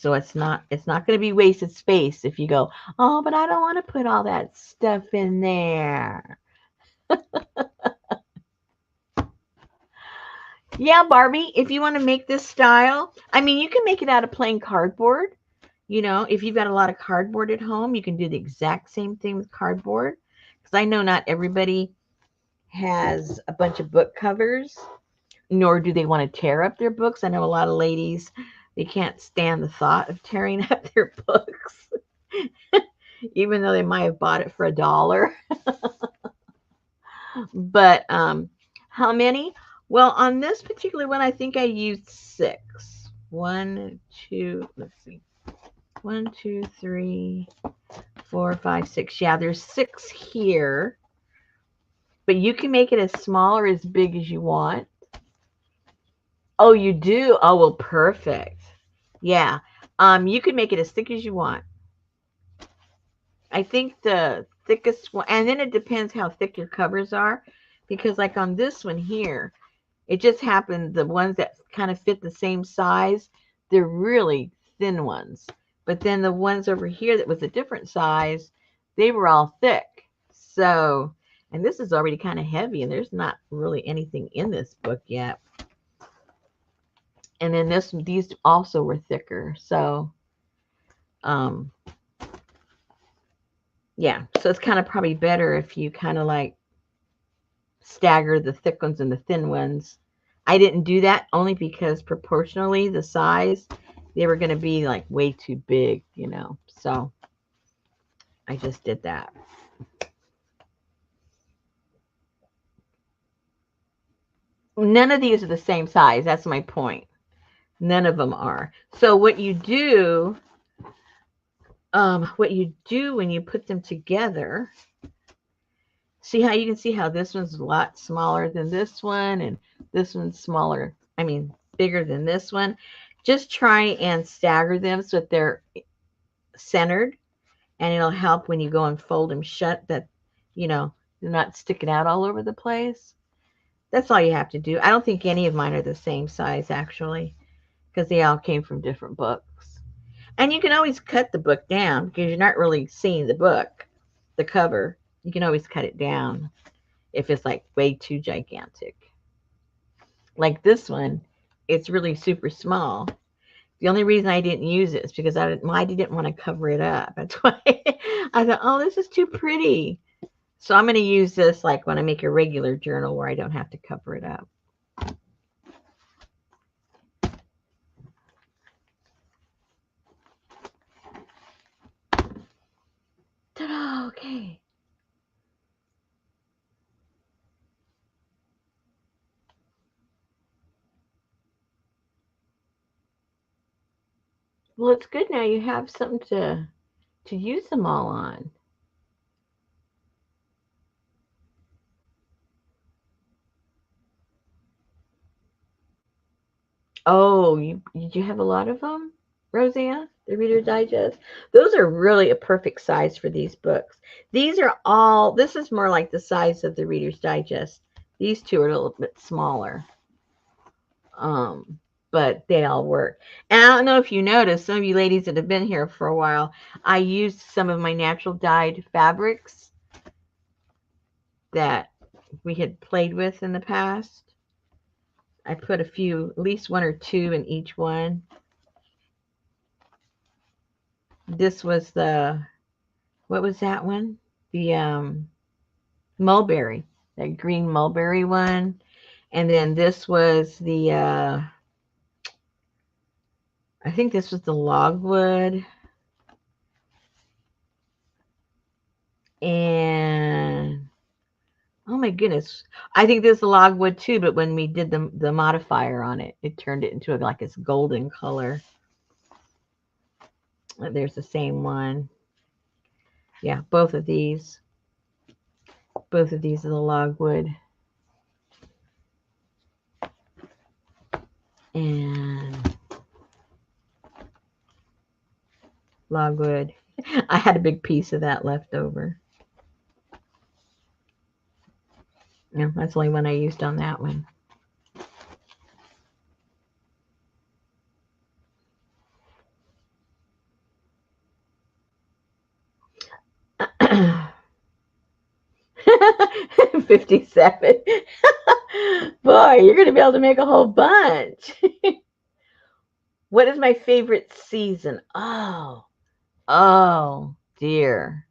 [SPEAKER 1] So it's not going to be wasted space if you go, oh, but I don't want to put all that stuff in there. Yeah, Barbie, if you want to make this style, I mean, you can make it out of plain cardboard. You know, if you've got a lot of cardboard at home, you can do the exact same thing with cardboard. Because I know not everybody has a bunch of book covers, nor do they want to tear up their books. I know a lot of ladies, they can't stand the thought of tearing up their books, even though they might have bought it for $1. But how many? Well, on this particular one, I think I used 6. 1, 2, let's see. 1, 2, 3, 4, 5, 6. Yeah, there's 6 here. But you can make it as small or as big as you want. Oh, you do? Oh, well, perfect. Yeah. You can make it as thick as you want. I think the thickest one, and then it depends how thick your covers are, because like on this one here, it just happened the ones that kind of fit the same size, they're really thin ones. But then the ones over here that was a different size, they were all thick. So, and this is already kind of heavy, and there's not really anything in this book yet. And then these also were thicker. So, yeah. So it's kind of probably better if you kind of like stagger the thick ones and the thin ones. I didn't do that only because proportionally the size, they were going to be like way too big, you know. So I just did that. None of these are the same size. That's my point. None of them are. So what you do when you put them together, see how you can see how this one's a lot smaller than this one, and this one's smaller, I mean, bigger than this one. Just try and stagger them so that they're centered, and it'll help when you go and fold them shut that, you know, they're not sticking out all over the place. That's all you have to do. I don't think any of mine are the same size, actually, because they all came from different books. And you can always cut the book down because you're not really seeing the book, the cover. You can always cut it down if it's like way too gigantic. Like this one, it's really super small. The only reason I didn't use it is because I didn't want to cover it up. That's why I thought, oh, this is too pretty. So I'm going to use this like when I make a regular journal where I don't have to cover it up. Ta-da! Okay. Well, it's good now. You have something to use them all on. Oh, did you have a lot of them, Roseanne? The Reader's Digest. Those are really a perfect size for these books. These are all. This is more like the size of the Reader's Digest. These two are a little bit smaller. But they all work. And I don't know if you noticed, some of you ladies that have been here for a while, I used some of my natural dyed fabrics that we had played with in the past. I put a few, at least 1 or 2 in each one. This was what was that one? The mulberry, that green mulberry one. And then this was I think this was the logwood. And oh my goodness, I think this is the logwood too, but when we did the modifier on it, it turned it into like this golden color. There's the same one. Yeah, both of these are the logwood. And logwood. I had a big piece of that left over. Yeah, that's the only one I used on that one. 57. Boy, you're going to be able to make a whole bunch. What is my favorite season? Oh, dear.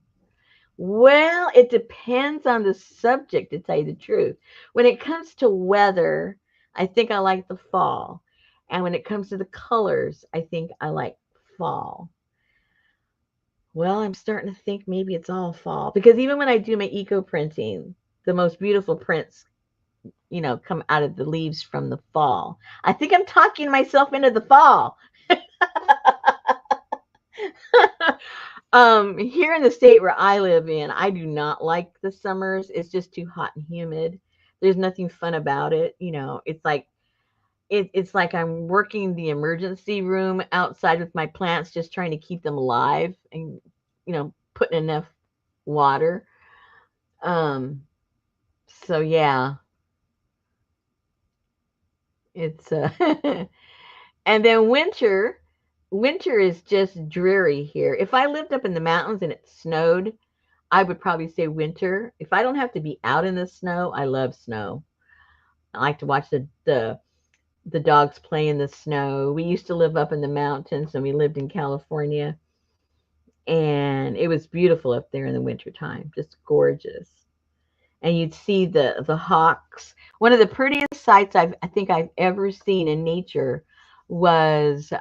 [SPEAKER 1] Well, it depends on the subject, to tell you the truth. When it comes to weather, I think I like the fall. And when it comes to the colors, I think I like fall. Well, I'm starting to think maybe it's all fall because even when I do my eco printing, the most beautiful prints, come out of the leaves from the fall. I think I'm talking myself into the fall. Here in the state where I live in, I do not like the summers. It's just too hot and humid. There's nothing fun about it. It's like I'm working the emergency room outside with my plants, just trying to keep them alive and putting enough water. Um, so yeah, it's and then winter is just dreary here. If I lived up in the mountains and it snowed, I would probably say winter. If I don't have to be out in the snow, I love snow. I like to watch the dogs play in the snow. We used to live up in the mountains and we lived in California, and it was beautiful up there in the wintertime, just gorgeous. And you'd see the hawks. One of the prettiest sights I think I've ever seen in nature was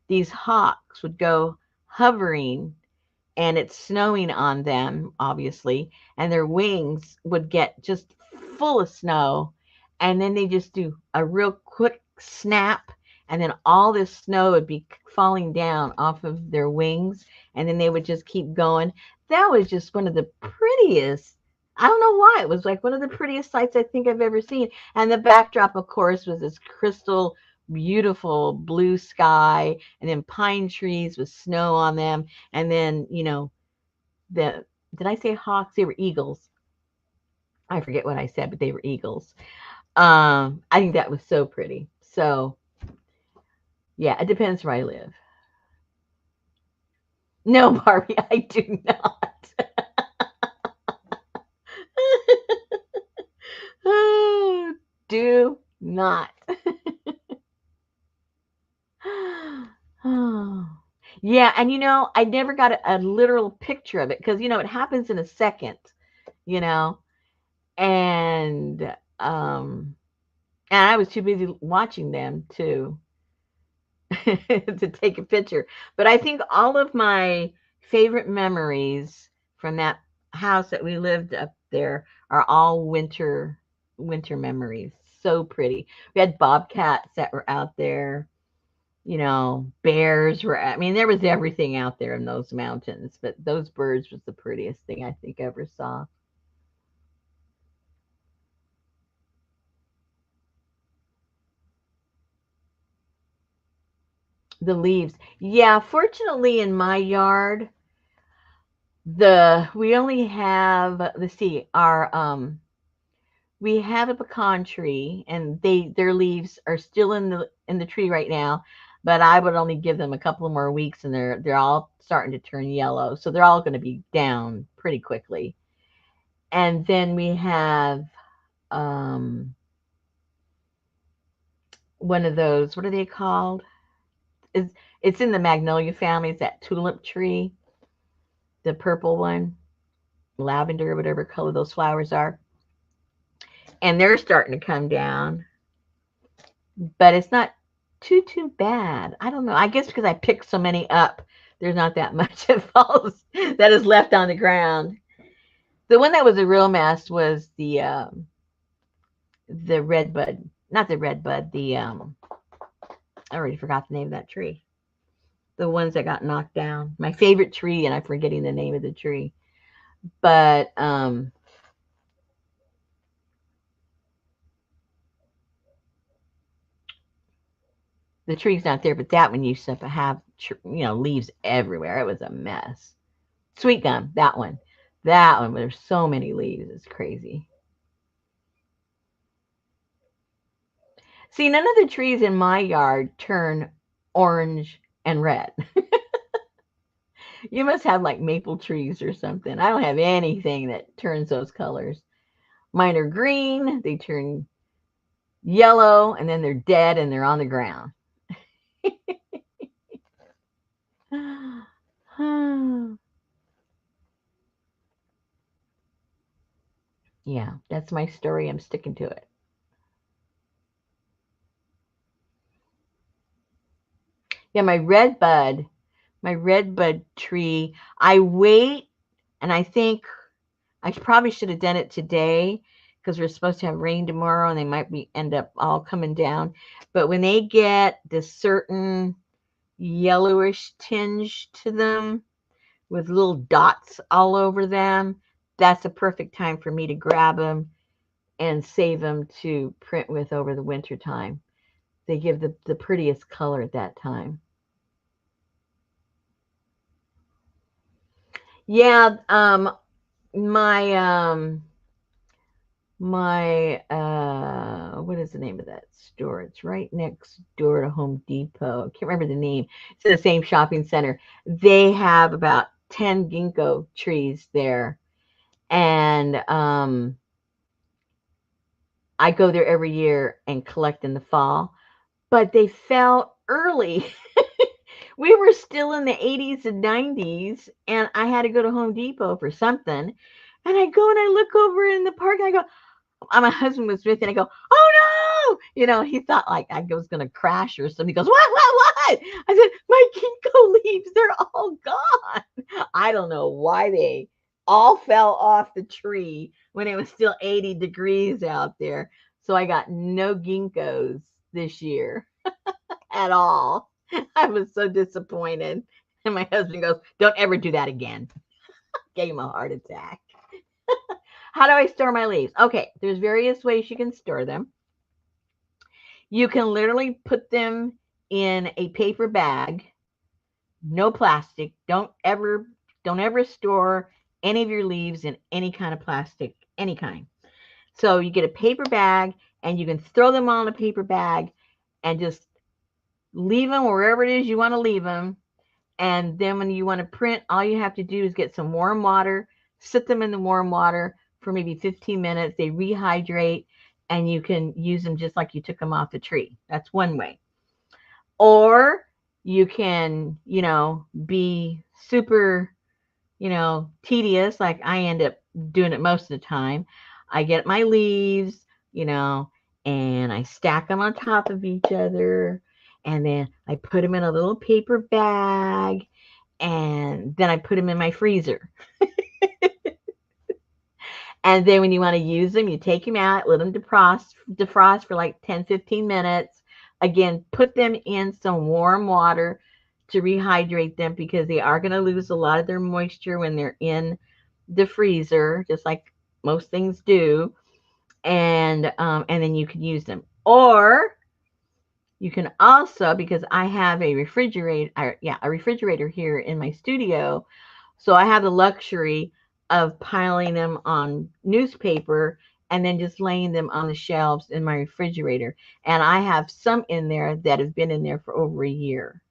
[SPEAKER 1] these hawks would go hovering, and it's snowing on them, obviously, and their wings would get just full of snow, and then they just do a real quick snap, and then all this snow would be falling down off of their wings, and then they would just keep going. That was just one of the prettiest. I don't know why. It was like one of the prettiest sights I think I've ever seen. And the backdrop, of course, was this crystal beautiful blue sky, and then pine trees with snow on them, and then the did I say hawks? They were eagles. I forget what I said, but they were eagles. I think that was so pretty. So yeah, it depends where I live. No, Barbie, I do not. Oh, do not. Oh. Yeah, and I never got a literal picture of it because it happens in a second, you know, and um, and I was too busy watching them to take a picture. But I think all of my favorite memories from that house that we lived up there are all winter memories. So pretty. We had bobcats that were out there. Bears were. I mean, there was everything out there in those mountains. But those birds was the prettiest thing I think I ever saw. The leaves. Yeah, fortunately in my yard, the we only have, let's see, our we have a pecan tree, and their leaves are still in the tree right now, but I would only give them a couple more weeks, and they're all starting to turn yellow, so they're all going to be down pretty quickly. And then we have um one of those, what are they called? It's in the magnolia family. It's that tulip tree, the purple one, lavender, whatever color those flowers are, and they're starting to come down, but it's not too bad. I don't know. I guess because I picked so many up, there's not that much that falls that is left on the ground. The one that was a real mess was the red bud, not the red bud. I already forgot the name of that tree. The ones that got knocked down. My favorite tree, and I'm forgetting the name of the tree. But the tree's not there. But that one used to have leaves everywhere. It was a mess. Sweet gum, that one. That one, there's so many leaves. It's crazy. See, none of the trees in my yard turn orange and red. You must have like maple trees or something. I don't have anything that turns those colors. Mine are green, they turn yellow, and then they're dead and they're on the ground. Yeah, that's my story. I'm sticking to it. Yeah, my red bud tree, I wait, and I think I probably should have done it today because we're supposed to have rain tomorrow and they might be end up all coming down. But when they get this certain yellowish tinge to them with little dots all over them, that's a perfect time for me to grab them and save them to print with over the winter time. They give the prettiest color at that time. Yeah, my what is the name of that store? It's right next door to Home Depot. I can't remember the name. It's in the same shopping center. They have about 10 ginkgo trees there, and I go there every year and collect in the fall, but they fell early. We were still in the 80s and 90s, and I had to go to Home Depot for something. And I go and I look over in the park and I go, my husband was with me and I go, oh no! He thought like I was going to crash or something. He goes, what? I said, my ginkgo leaves, they're all gone. I don't know why they all fell off the tree when it was still 80 degrees out there. So I got no ginkgos this year at all. I was so disappointed. And my husband goes, don't ever do that again. Gave him a heart attack. How do I store my leaves? Okay, there's various ways you can store them. You can literally put them in a paper bag, no plastic. Don't ever store any of your leaves in any kind of plastic, any kind. So you get a paper bag and you can throw them on a paper bag and just leave them wherever it is you want to leave them. And then when you want to print, all you have to do is get some warm water, sit them in the warm water for maybe 15 minutes. They rehydrate and you can use them just like you took them off the tree. That's one way. Or you can, be super, tedious. Like I end up doing it most of the time. I get my leaves, and I stack them on top of each other. And then I put them in a little paper bag and then I put them in my freezer. And then when you want to use them, you take them out, let them defrost for like 10-15 minutes. Again, put them in some warm water to rehydrate them because they are going to lose a lot of their moisture when they're in the freezer, just like most things do. And then you can use them. Or you can also, because I have a refrigerator here in my studio, so I have the luxury of piling them on newspaper and then just laying them on the shelves in my refrigerator. And I have some in there that have been in there for over a year.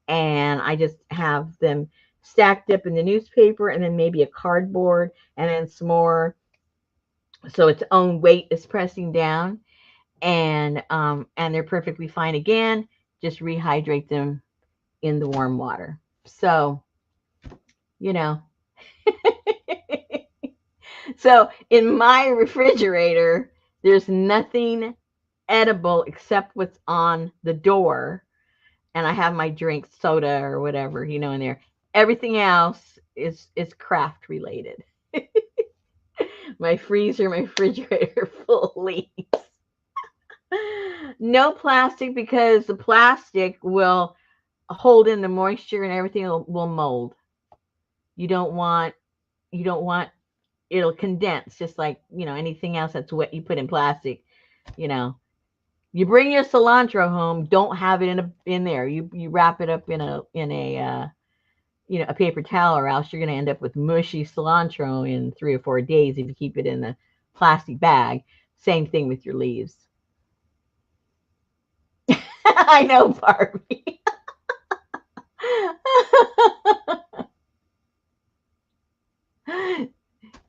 [SPEAKER 1] And I just have them stacked up in the newspaper and then maybe a cardboard and then some more. So its own weight is pressing down. And they're perfectly fine again. Just rehydrate them in the warm water. So, you know. So in my refrigerator, there's nothing edible except what's on the door. And I have my drink, soda or whatever, in there. Everything else is craft related. My freezer, my refrigerator full of leaves. No plastic because the plastic will hold in the moisture and everything will mold. You don't want it'll condense just like, anything else that's wet you put in plastic, you know. You bring your cilantro home, don't have it in there. You wrap it up in a a paper towel, or else you're going to end up with mushy cilantro in 3 or 4 days if you keep it in a plastic bag. Same thing with your leaves. I know, Barbie.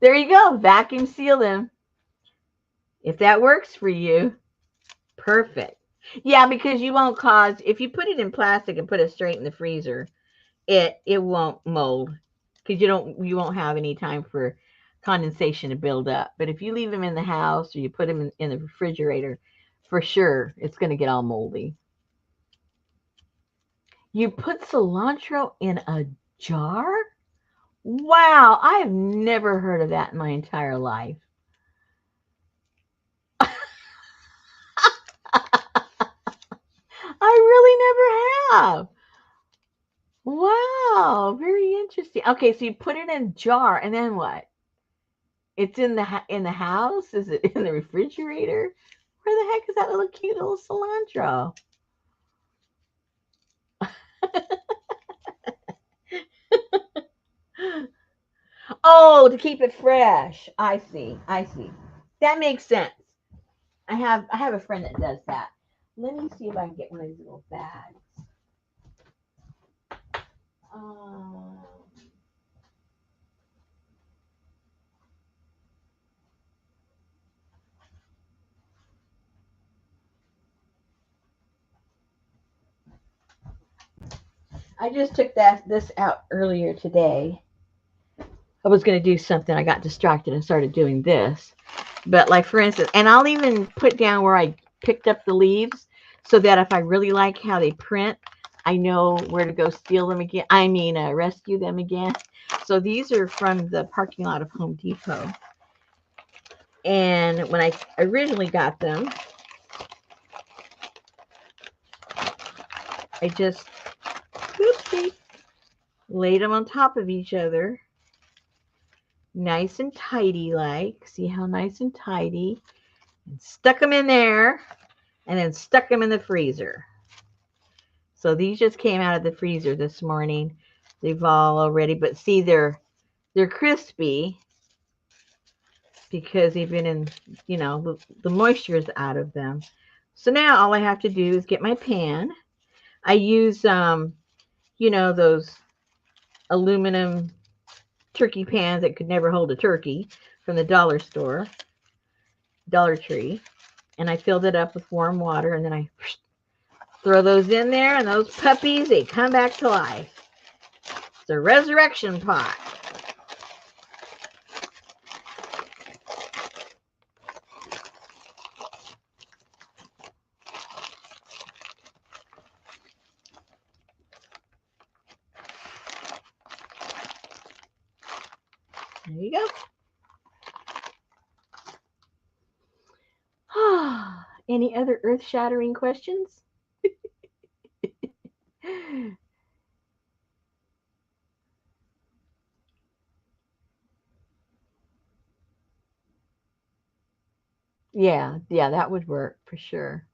[SPEAKER 1] There you go. Vacuum seal them. If that works for you, perfect. Yeah, because you won't cause, if you put it in plastic and put it straight in the freezer, it won't mold because you won't have any time for condensation to build up. But if you leave them in the house or you put them in the refrigerator, for sure it's going to get all moldy. You put cilantro in a jar? Wow, I have never heard of that in my entire life. I really never have. Wow, very interesting. Okay, so you put it in a jar and then what? It's in the house? Is it in the refrigerator? Where the heck is that little cute little cilantro? Oh, to keep it fresh. I see. I see. That makes sense. I have a friend that does that. Let me see if I can get one of these little bags. Um, I just took this out earlier today. I was going to do something. I got distracted and started doing this. But like for instance, and I'll even put down where I picked up the leaves so that if I really like how they print, I know where to go steal them again. I mean, rescue them again. So these are from the parking lot of Home Depot. And when I originally got them, I just whoopsie, laid them on top of each other, nice and tidy like. See how nice and tidy? And stuck them in there and then stuck them in the freezer. So these just came out of the freezer this morning. They've all already, but see, they're crispy because they've been in, the moisture is out of them. So now all I have to do is get my pan. I use, those aluminum turkey pans that could never hold a turkey from the dollar store, Dollar Tree. And I filled it up with warm water, and then I throw those in there, and those puppies, they come back to life. It's a resurrection pot. There you go. Any other earth-shattering questions? Yeah, that would work for sure.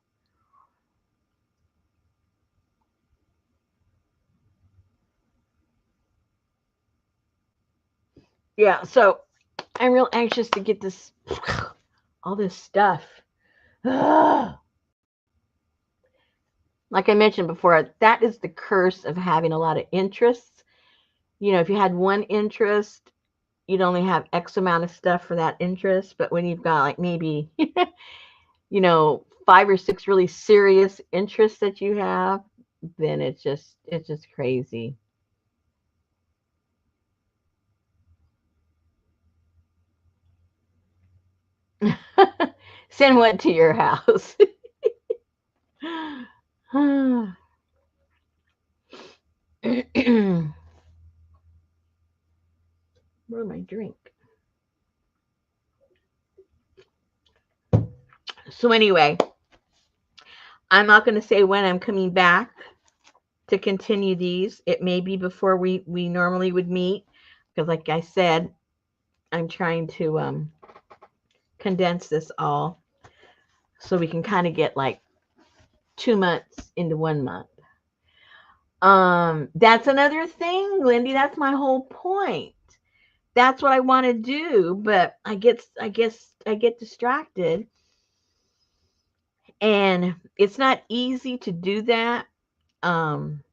[SPEAKER 1] Yeah, so I'm real anxious to get this, all this stuff. Like I mentioned before, that is the curse of having a lot of interests. If you had one interest, you'd only have X amount of stuff for that interest. But when you've got like maybe, 5 or 6 really serious interests that you have, then it's just crazy. Send one to your house. Where my drink? So anyway, I'm not going to say when I'm coming back to continue these. It may be before we normally would meet because, like I said, I'm trying to condense this all so we can kind of get like 2 months into 1 month. That's another thing, Lindy. That's my whole point. That's what I want to do, but I get distracted, and it's not easy to do that um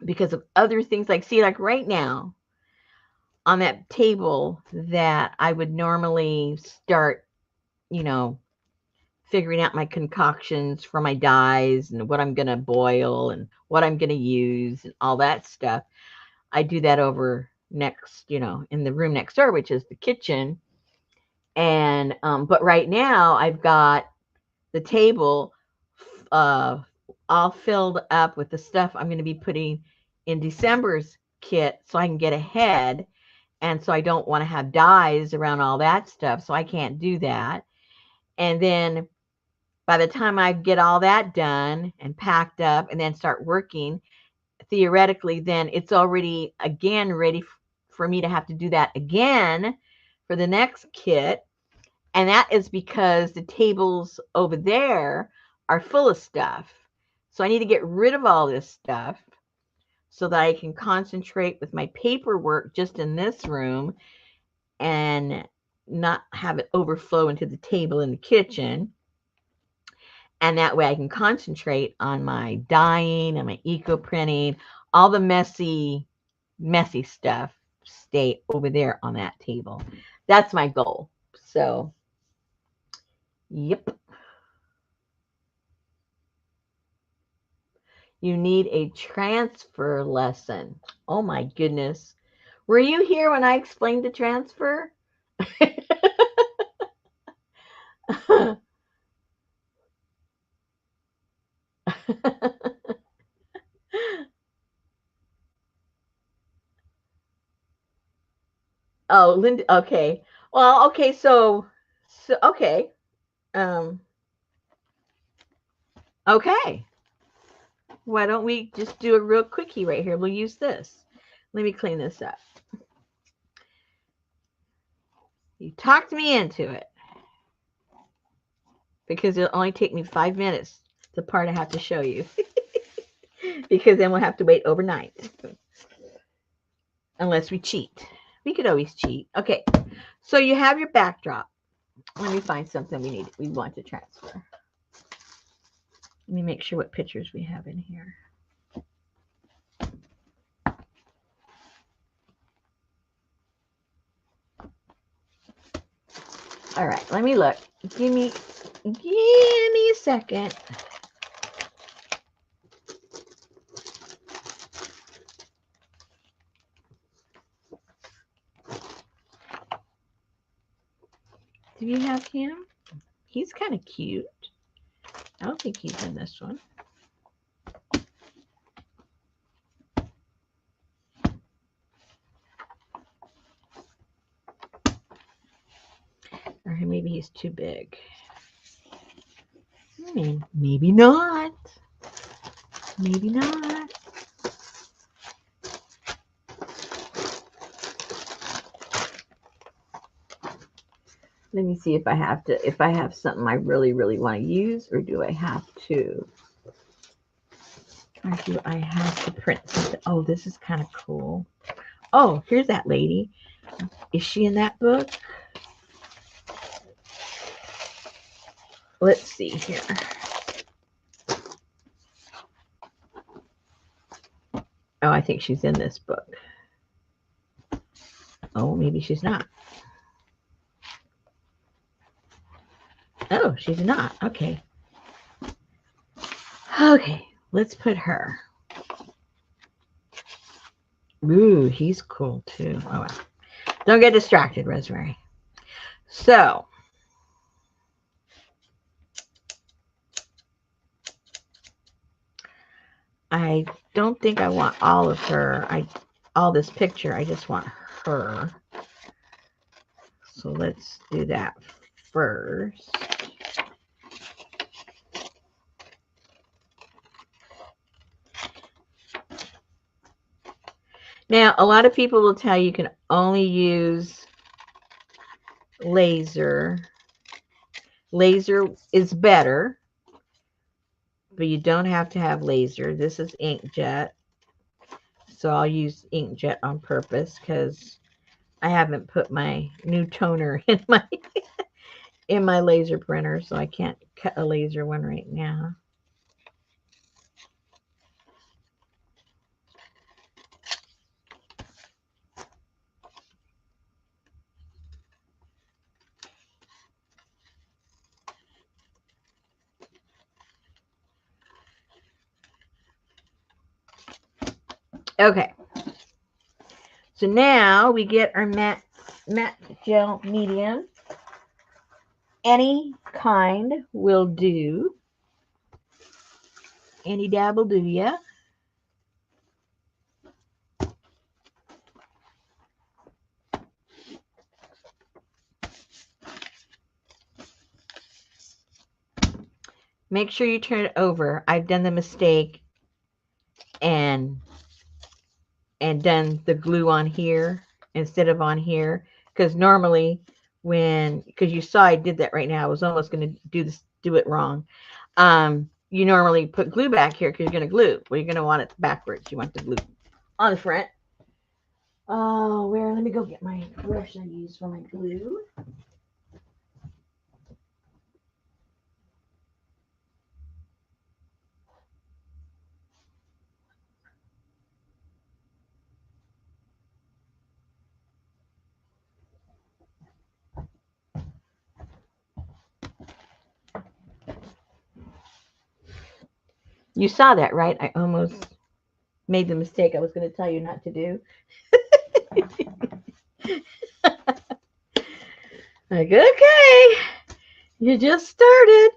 [SPEAKER 1] because of other things. Like, see, like right now on that table that I would normally start you know, figuring out my concoctions for my dyes and what I'm going to boil and what I'm going to use and all that stuff. I do that over next, you know, in the room next door, which is the kitchen. And, but right now I've got the table all filled up with the stuff I'm going to be putting in December's kit so I can get ahead. And so I don't want to have dyes around all that stuff. So I can't do that. And then by the time I get all that done and packed up and then start working, theoretically, then it's already again ready for me to have to do that again for the next kit. And that is because the tables over there are full of stuff. So I need to get rid of all this stuff so that I can concentrate with my paperwork just in this room and not have it overflow into the table in the kitchen. And that way I can concentrate on my dyeing and my eco printing, all the messy stuff stay over there on that table. That's my goal. So, yep. You need a transfer lesson. Oh my goodness. Were you here when I explained the transfer? Oh, Linda. Okay. Well, okay. So okay. Um, okay. Why don't we just do a real quickie right here? We'll use this. Let me clean this up. You talked me into it because it'll only take me 5 minutes. The part I have to show you because then we'll have to wait overnight unless we cheat. We could always cheat. Okay, so you have your backdrop. Let me find something we want to transfer. Let me make sure what pictures we have in here. All right, let me look. Give me a second. Do you have him? He's kind of cute. I don't think he's in this one. Or maybe he's too big. Maybe not. Maybe not. Let me see if I have something I really, really want to use, or do I have to? Or do I have to print something? Oh, this is kind of cool. Oh, here's that lady. Is she in that book? Let's see here. Oh, I think she's in this book. Oh, maybe she's not. Oh, she's not. Okay. Okay, let's put her. Ooh, he's cool too. Oh, well. Don't get distracted, Rosemary. So, I don't think I want all of her. All this picture. I just want her. So let's do that first. Now, a lot of people will tell you can only use laser. Laser is better, but you don't have to have laser. This is inkjet. So I'll use inkjet on purpose because I haven't put my new toner in my laser printer, so I can't cut a laser one right now. Okay. So now we get our matte gel medium. Any kind will do. Any dab will do, yeah. Make sure you turn it over. I've done the mistake and done the glue on here instead of on here, because normally because you saw I did that right now, I was almost going to do it wrong. You normally put glue back here because you're going to glue. Well, you're going to want it backwards. You want the glue on the front. Oh, let me go get my brush I use for my glue. You saw that, right? I almost made the mistake I was going to tell you not to do. Like, okay, you just started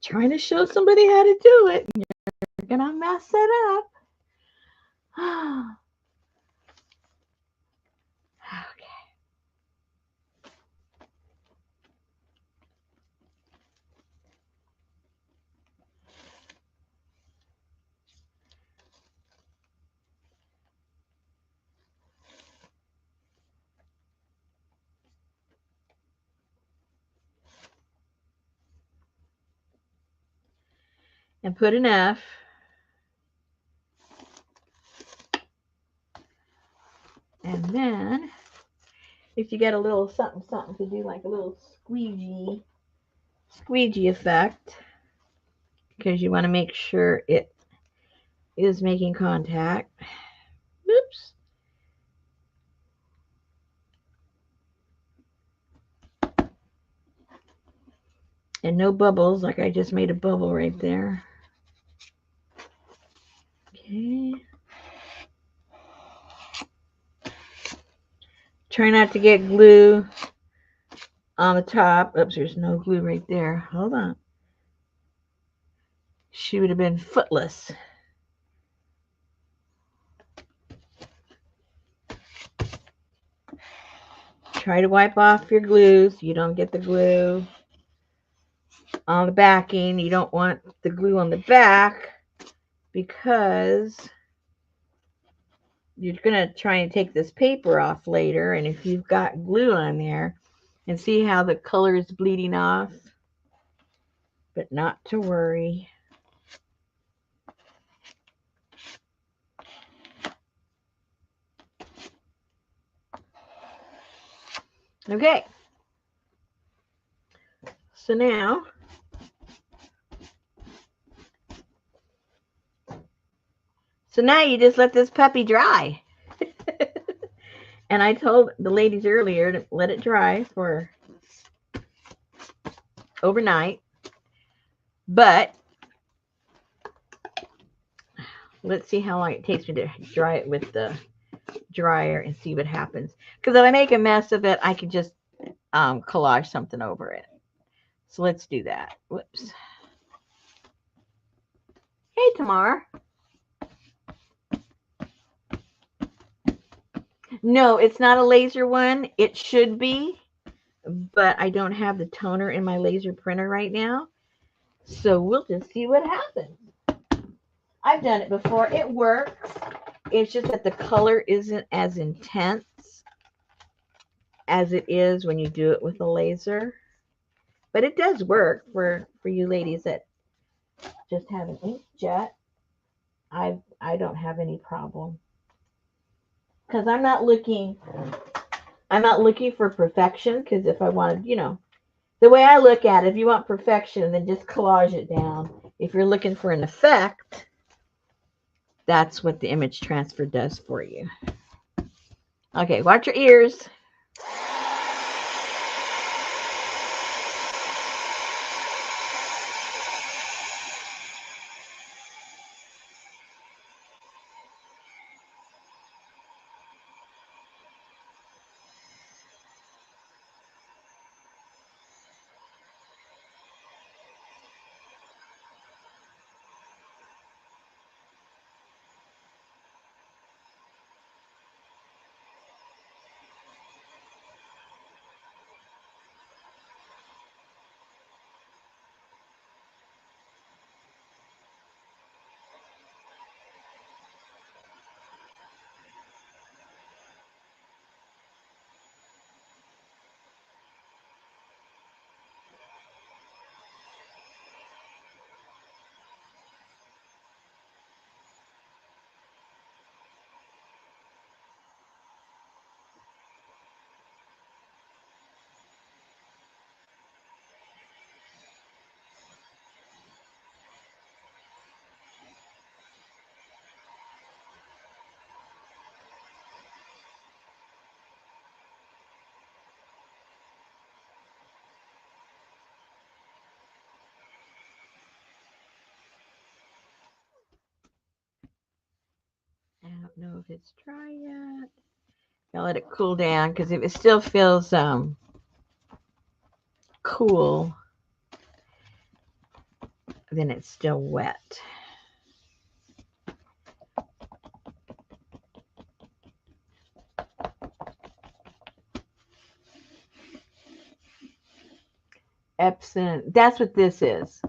[SPEAKER 1] trying to show somebody how to do it. You're going to mess it up. Okay. And put enough. And then, if you get a little something to do, like a little squeegee effect, because you want to make sure it is making contact. Oops. And no bubbles, like I just made a bubble right there. Okay. Try not to get glue on the top. Oops, there's no glue right there. Hold on. She would have been footless. Try to wipe off your glue so you don't get the glue on the backing. You don't want the glue on the back because you're going to try and take this paper off later, and if you've got glue on there, and see how the color is bleeding off, but not to worry. Okay, so now you just let this puppy dry. And I told the ladies earlier to let it dry for overnight. But let's see how long it takes me to dry it with the dryer and see what happens. Because if I make a mess of it, I can just collage something over it. So let's do that. Whoops. Hey, Tamar. No, it's not a laser one. It should be, but I don't have the toner in my laser printer right now. So we'll just see what happens. I've done it before. It works. It's just that the color isn't as intense as it is when you do it with a laser. But it does work for you ladies that just have an inkjet. I don't have any problem. Because I'm not looking for perfection, because if I wanted, the way I look at it, if you want perfection, then just collage it down. If you're looking for an effect, that's what the image transfer does for you. Okay, watch your ears. know if it's dry yet. I'll let it cool down because if it still feels cool, then it's still wet. Epson, that's what this is.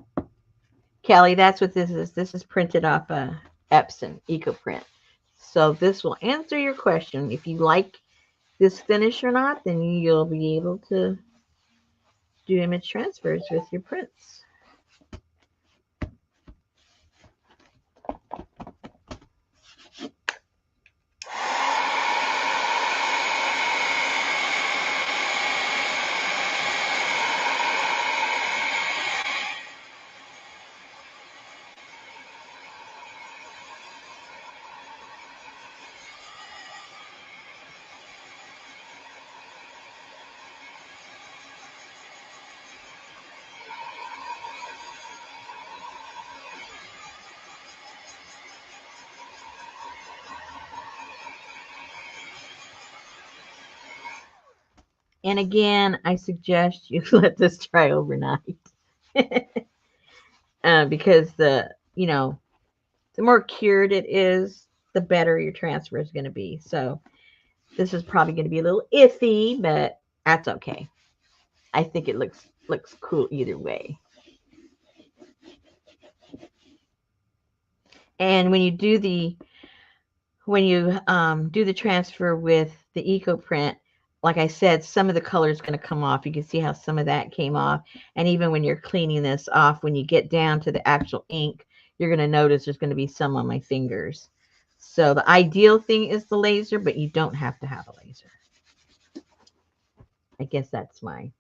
[SPEAKER 1] Kelly, that's what this is. This is printed off a Epson EcoPrint. So this will answer your question. If you like this finish or not, then you'll be able to do image transfers with your prints. And again, I suggest you let this dry overnight because the more cured it is, the better your transfer is going to be. So this is probably going to be a little iffy, but that's okay. I think it looks cool either way. And when you do the transfer with the EcoPrint, like I said, some of the color is going to come off. You can see how some of that came off. And even when you're cleaning this off, when you get down to the actual ink, you're going to notice there's going to be some on my fingers. So the ideal thing is the laser, but you don't have to have a laser. I guess that's my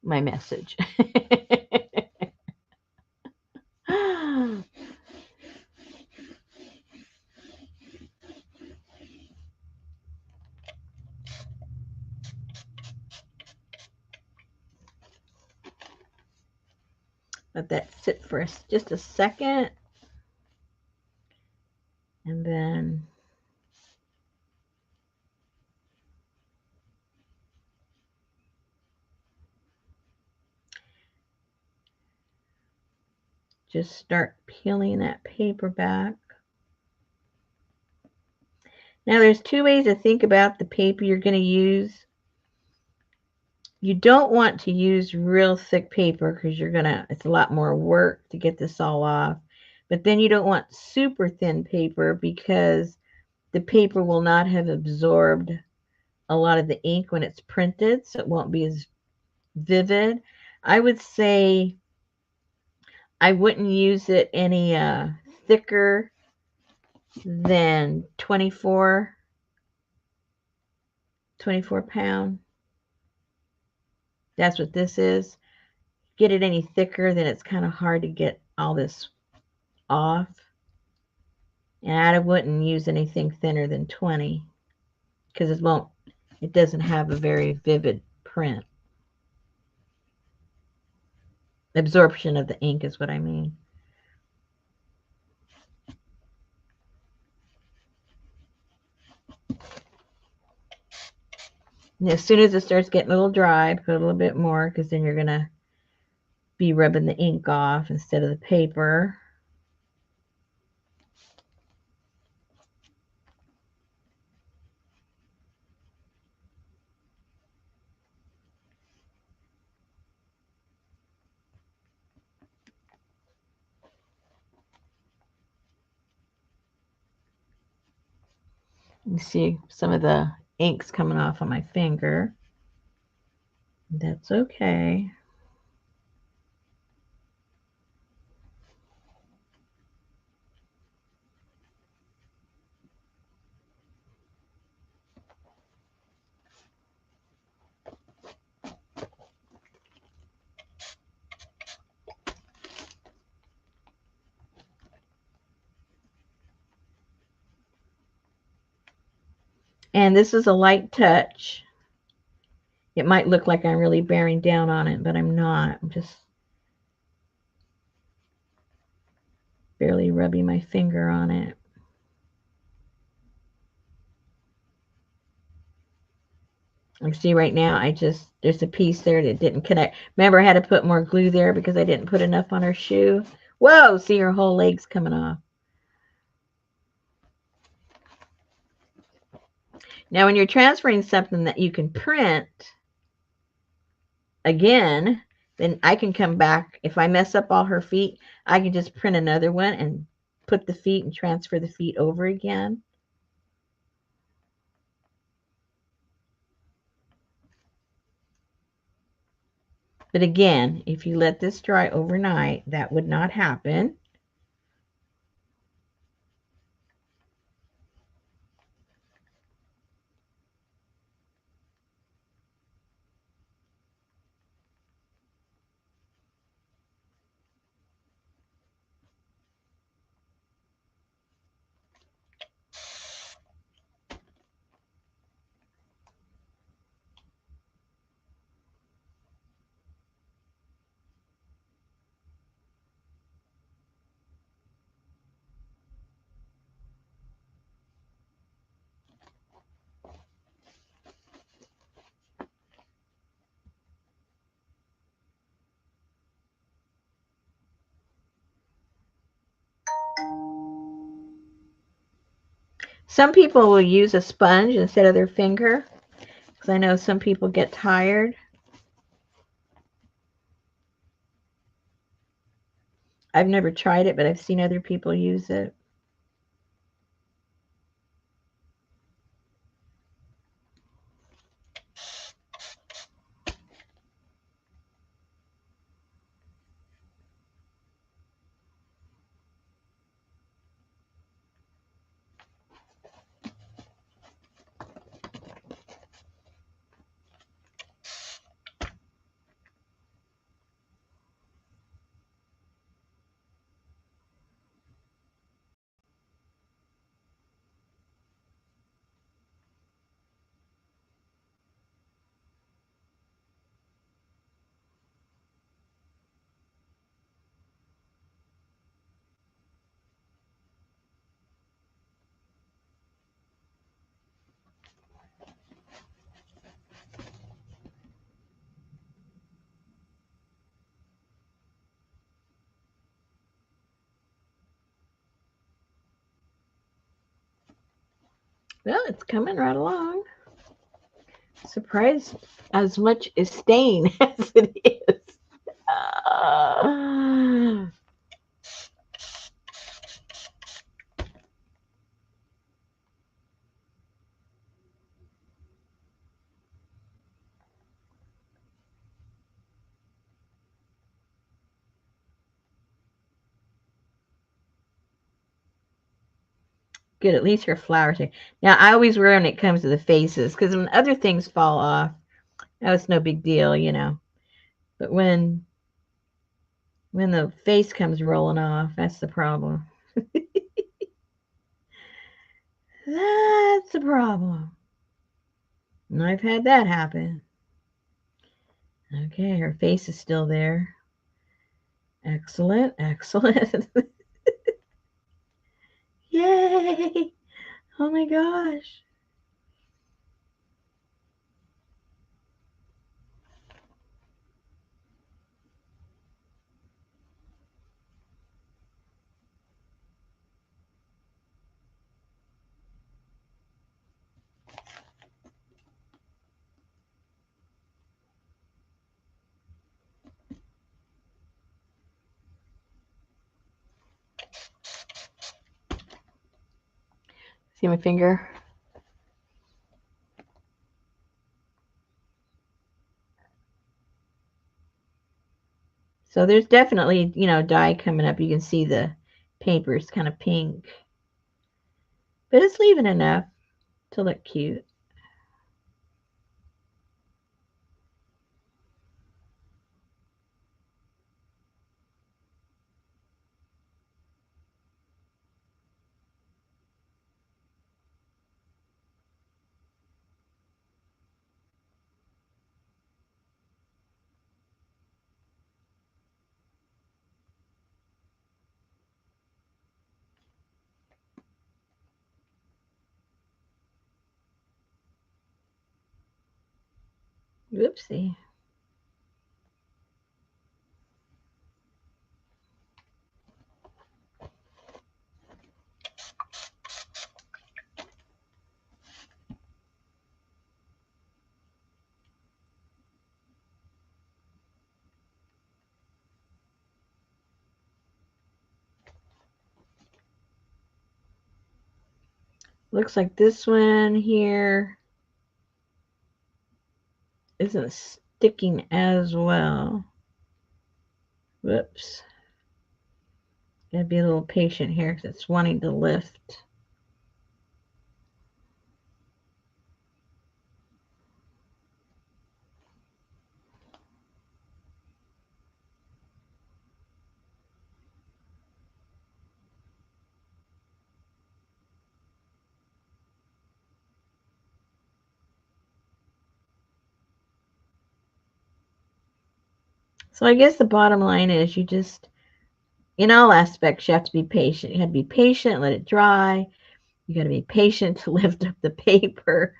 [SPEAKER 1] message. Let that sit for just a second. And then just start peeling that paper back. Now there's two ways to think about the paper you're going to use. You don't want to use real thick paper because it's a lot more work to get this all off. But then you don't want super thin paper because the paper will not have absorbed a lot of the ink when it's printed, so it won't be as vivid. I would say I wouldn't use it any thicker than 24 pound. That's what this is. Get it any thicker, then it's kind of hard to get all this off. And I wouldn't use anything thinner than 20 because it doesn't have a very vivid print. Absorption of the ink is what I mean. And as soon as it starts getting a little dry, put a little bit more because then you're going to be rubbing the ink off instead of the paper. You see some of the ink's coming off on my finger. That's okay. And this is a light touch. It might look like I'm really bearing down on it, but I'm not. I'm just barely rubbing my finger on it. You see right now, there's a piece there that didn't connect. Remember, I had to put more glue there because I didn't put enough on her shoe. Whoa, see her whole leg's coming off. Now, when you're transferring something that you can print, again, then I can come back. If I mess up all her feet, I can just print another one and put the feet and transfer the feet over again. But again, if you let this dry overnight, that would not happen. Some people will use a sponge instead of their finger, because I know some people get tired. I've never tried it, but I've seen other people use it. Well, it's coming right along. Surprised as much as stain as it is. Good, at least her flowers. Now, I always worry when it comes to the faces, because when other things fall off, oh, it's no big deal, you know. But when the face comes rolling off, that's the problem. That's the problem. And I've had that happen. Okay, her face is still there. Excellent, excellent. Yay! Oh my gosh. See my finger? So there's definitely, dye coming up. You can see the paper is kind of pink. But it's leaving enough to look cute. Whoopsie. Looks like this one here isn't sticking as well. Whoops. Gotta be a little patient here because it's wanting to lift. So I guess the bottom line is you just, in all aspects, you have to be patient. You have to be patient, let it dry. You got to be patient to lift up the paper.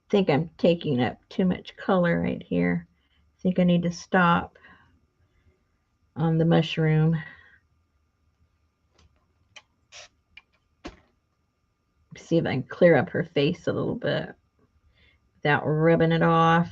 [SPEAKER 1] I think I'm taking up too much color right here. I think I need to stop on the mushroom. See if I can clear up her face a little bit without rubbing it off.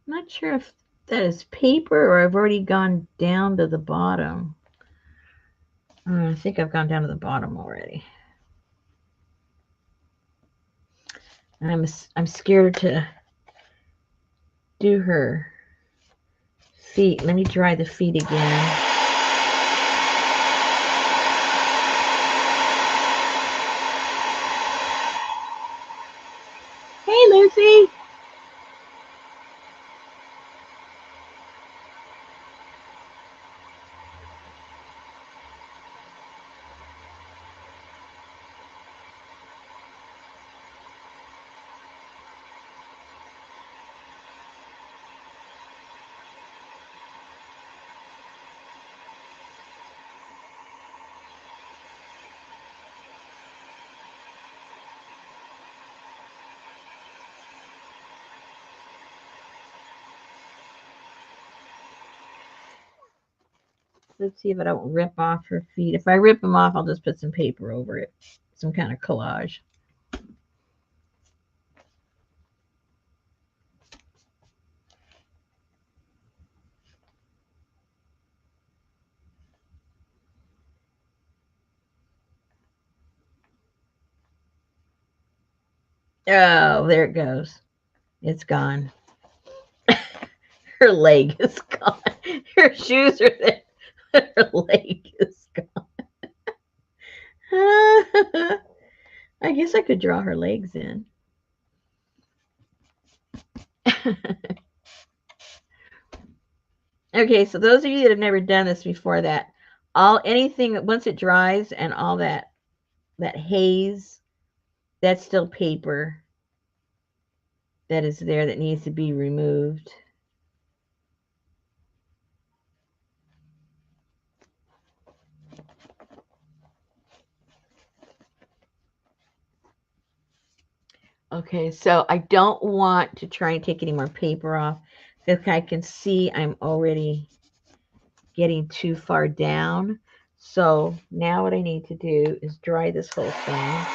[SPEAKER 1] I'm not sure if that is paper or I've already gone down to the bottom. I think I've gone down to the bottom already. I'm scared to do her feet. Let me dry the feet again. Hey, Lucy. Let's see if I don't rip off her feet. If I rip them off, I'll just put some paper over it. Some kind of collage. Oh, there it goes. It's gone. Her leg is gone. Her shoes are there. Her leg is gone. I guess I could draw her legs in. Okay, so those of you that have never done this before, that anything once it dries and all that haze, that's still paper that is there that needs to be removed. Okay, so I don't want to try and take any more paper off because I can see I'm already getting too far down. So now what I need to do is dry this whole thing.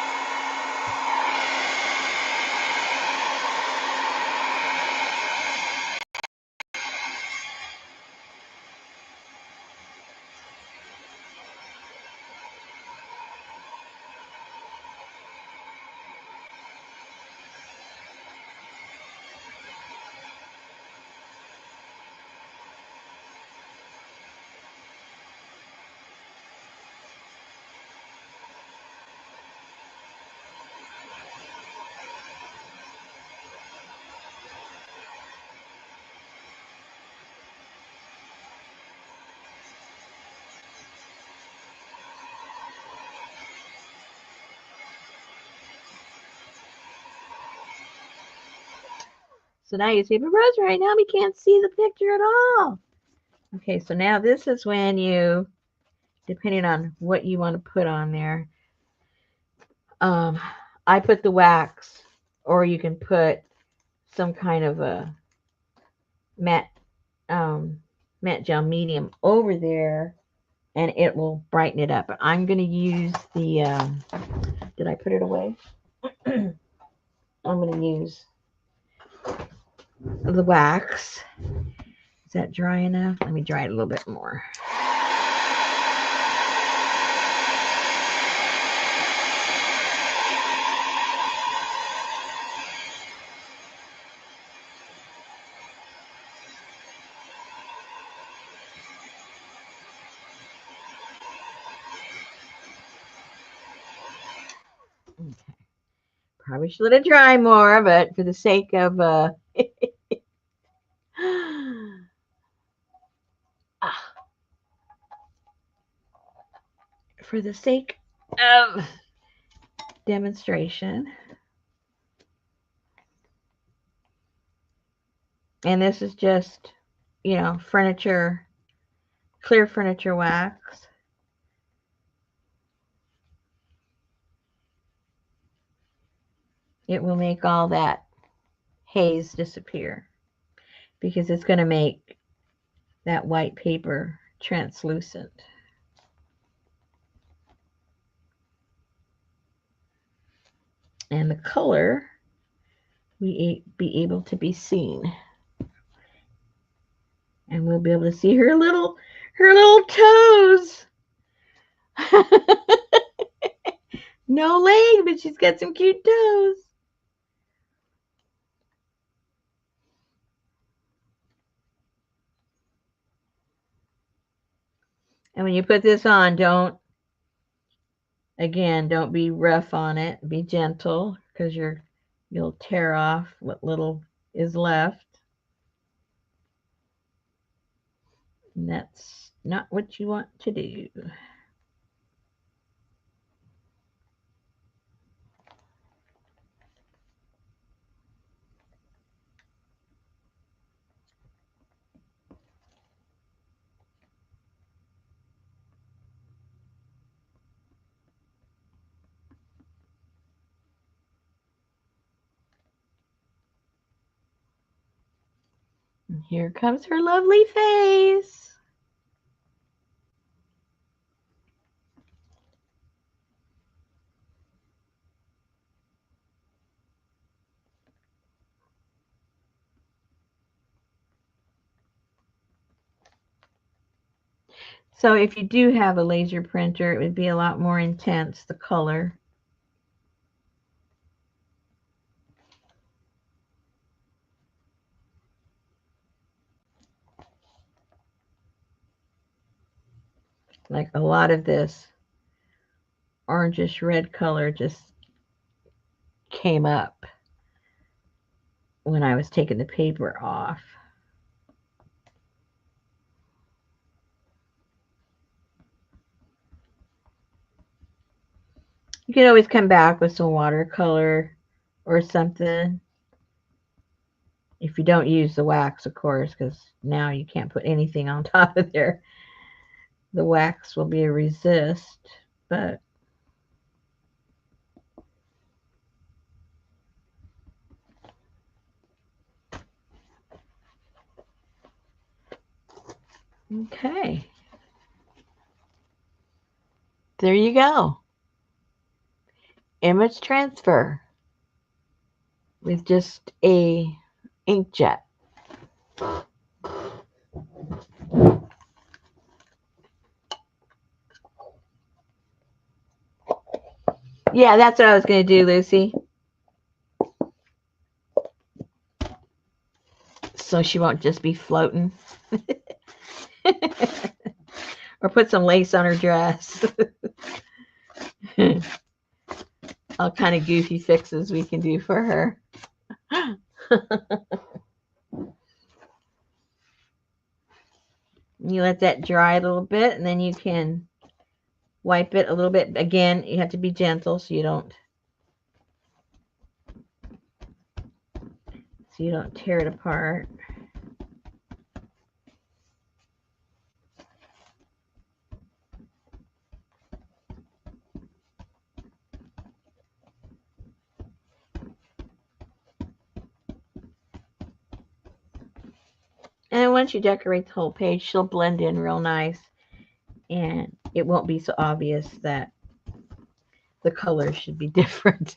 [SPEAKER 1] So now you see the rose right now. We can't see the picture at all. Okay, so now this is when you, depending on what you want to put on there, I put the wax, or you can put some kind of a matte matte gel medium over there, and it will brighten it up. But I'm going to use the, did I put it away? I'm going to use the wax. Is that dry enough? Let me dry it a little bit more. Okay. Probably should let it dry more, but for the sake of for the sake of demonstration, and this is just, you know, furniture, clear furniture wax. It will make all that haze disappear, because it's going to make that white paper translucent. And the color will be able to be seen. And we'll be able to see her little toes. No leg, but she's got some cute toes. And when you put this on, don't be rough on it. Be gentle, because you'll tear off what little is left. And that's not what you want to do. And here comes her lovely face. So if you do have a laser printer, it would be a lot more intense, the color. Like a lot of this orangish red color just came up when I was taking the paper off. You can always come back with some watercolor or something. If you don't use the wax, of course, because now you can't put anything on top of there. The wax will be a resist, but okay. There you go. Image transfer with just a inkjet. Yeah, that's what I was going to do, Lucy. So she won't just be floating. Or put some lace on her dress. All kind of goofy fixes we can do for her. You let that dry a little bit, and then you can wipe it a little bit. Again, you have to be gentle so you don't tear it apart. And once you decorate the whole page, she'll blend in real nice, and it won't be so obvious that the colors should be different.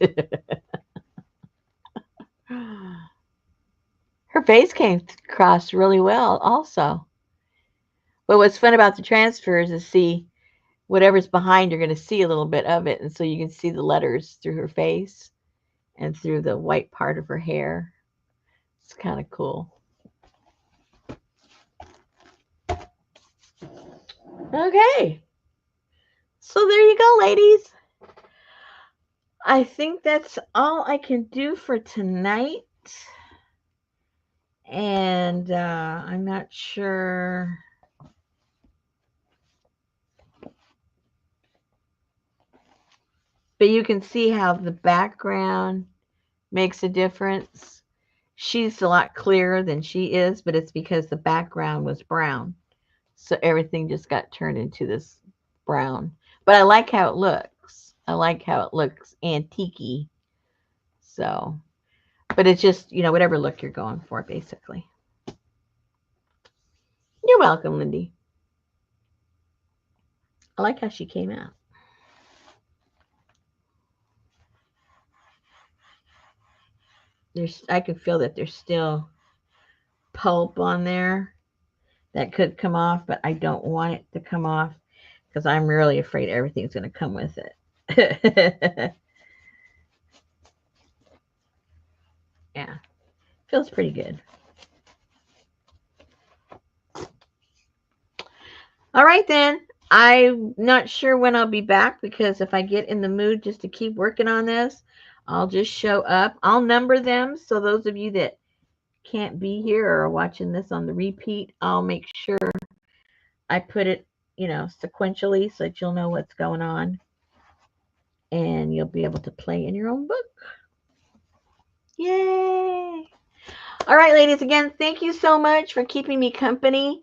[SPEAKER 1] Her face came across really well also. But what's fun about the transfers is see whatever's behind, you're going to see a little bit of it. And so you can see the letters through her face and through the white part of her hair. It's kind of cool. Okay. So there you go, ladies. I think that's all I can do for tonight. And I'm not sure. But you can see how the background makes a difference. She's a lot clearer than she is, but it's because the background was brown. So everything just got turned into this brown. But I like how it looks. I like how it looks antique-y. So, but it's just, whatever look you're going for, basically. You're welcome, Lindy. I like how she came out. I can feel that there's still pulp on there that could come off, but I don't want it to come off because I'm really afraid everything's going to come with it. Yeah, feels pretty good. All right, then. I'm not sure when I'll be back because if I get in the mood just to keep working on this, I'll just show up. I'll number them. So those of you that can't be here or are watching this on the repeat, I'll make sure I put it, sequentially so that you'll know what's going on. And you'll be able to play in your own book. Yay! All right, ladies, again, thank you so much for keeping me company.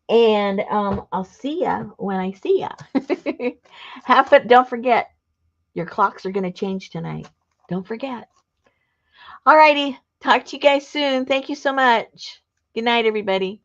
[SPEAKER 1] And I'll see ya when I see ya. Don't forget, your clocks are going to change tonight. Don't forget. All righty. Talk to you guys soon. Thank you so much. Good night, everybody.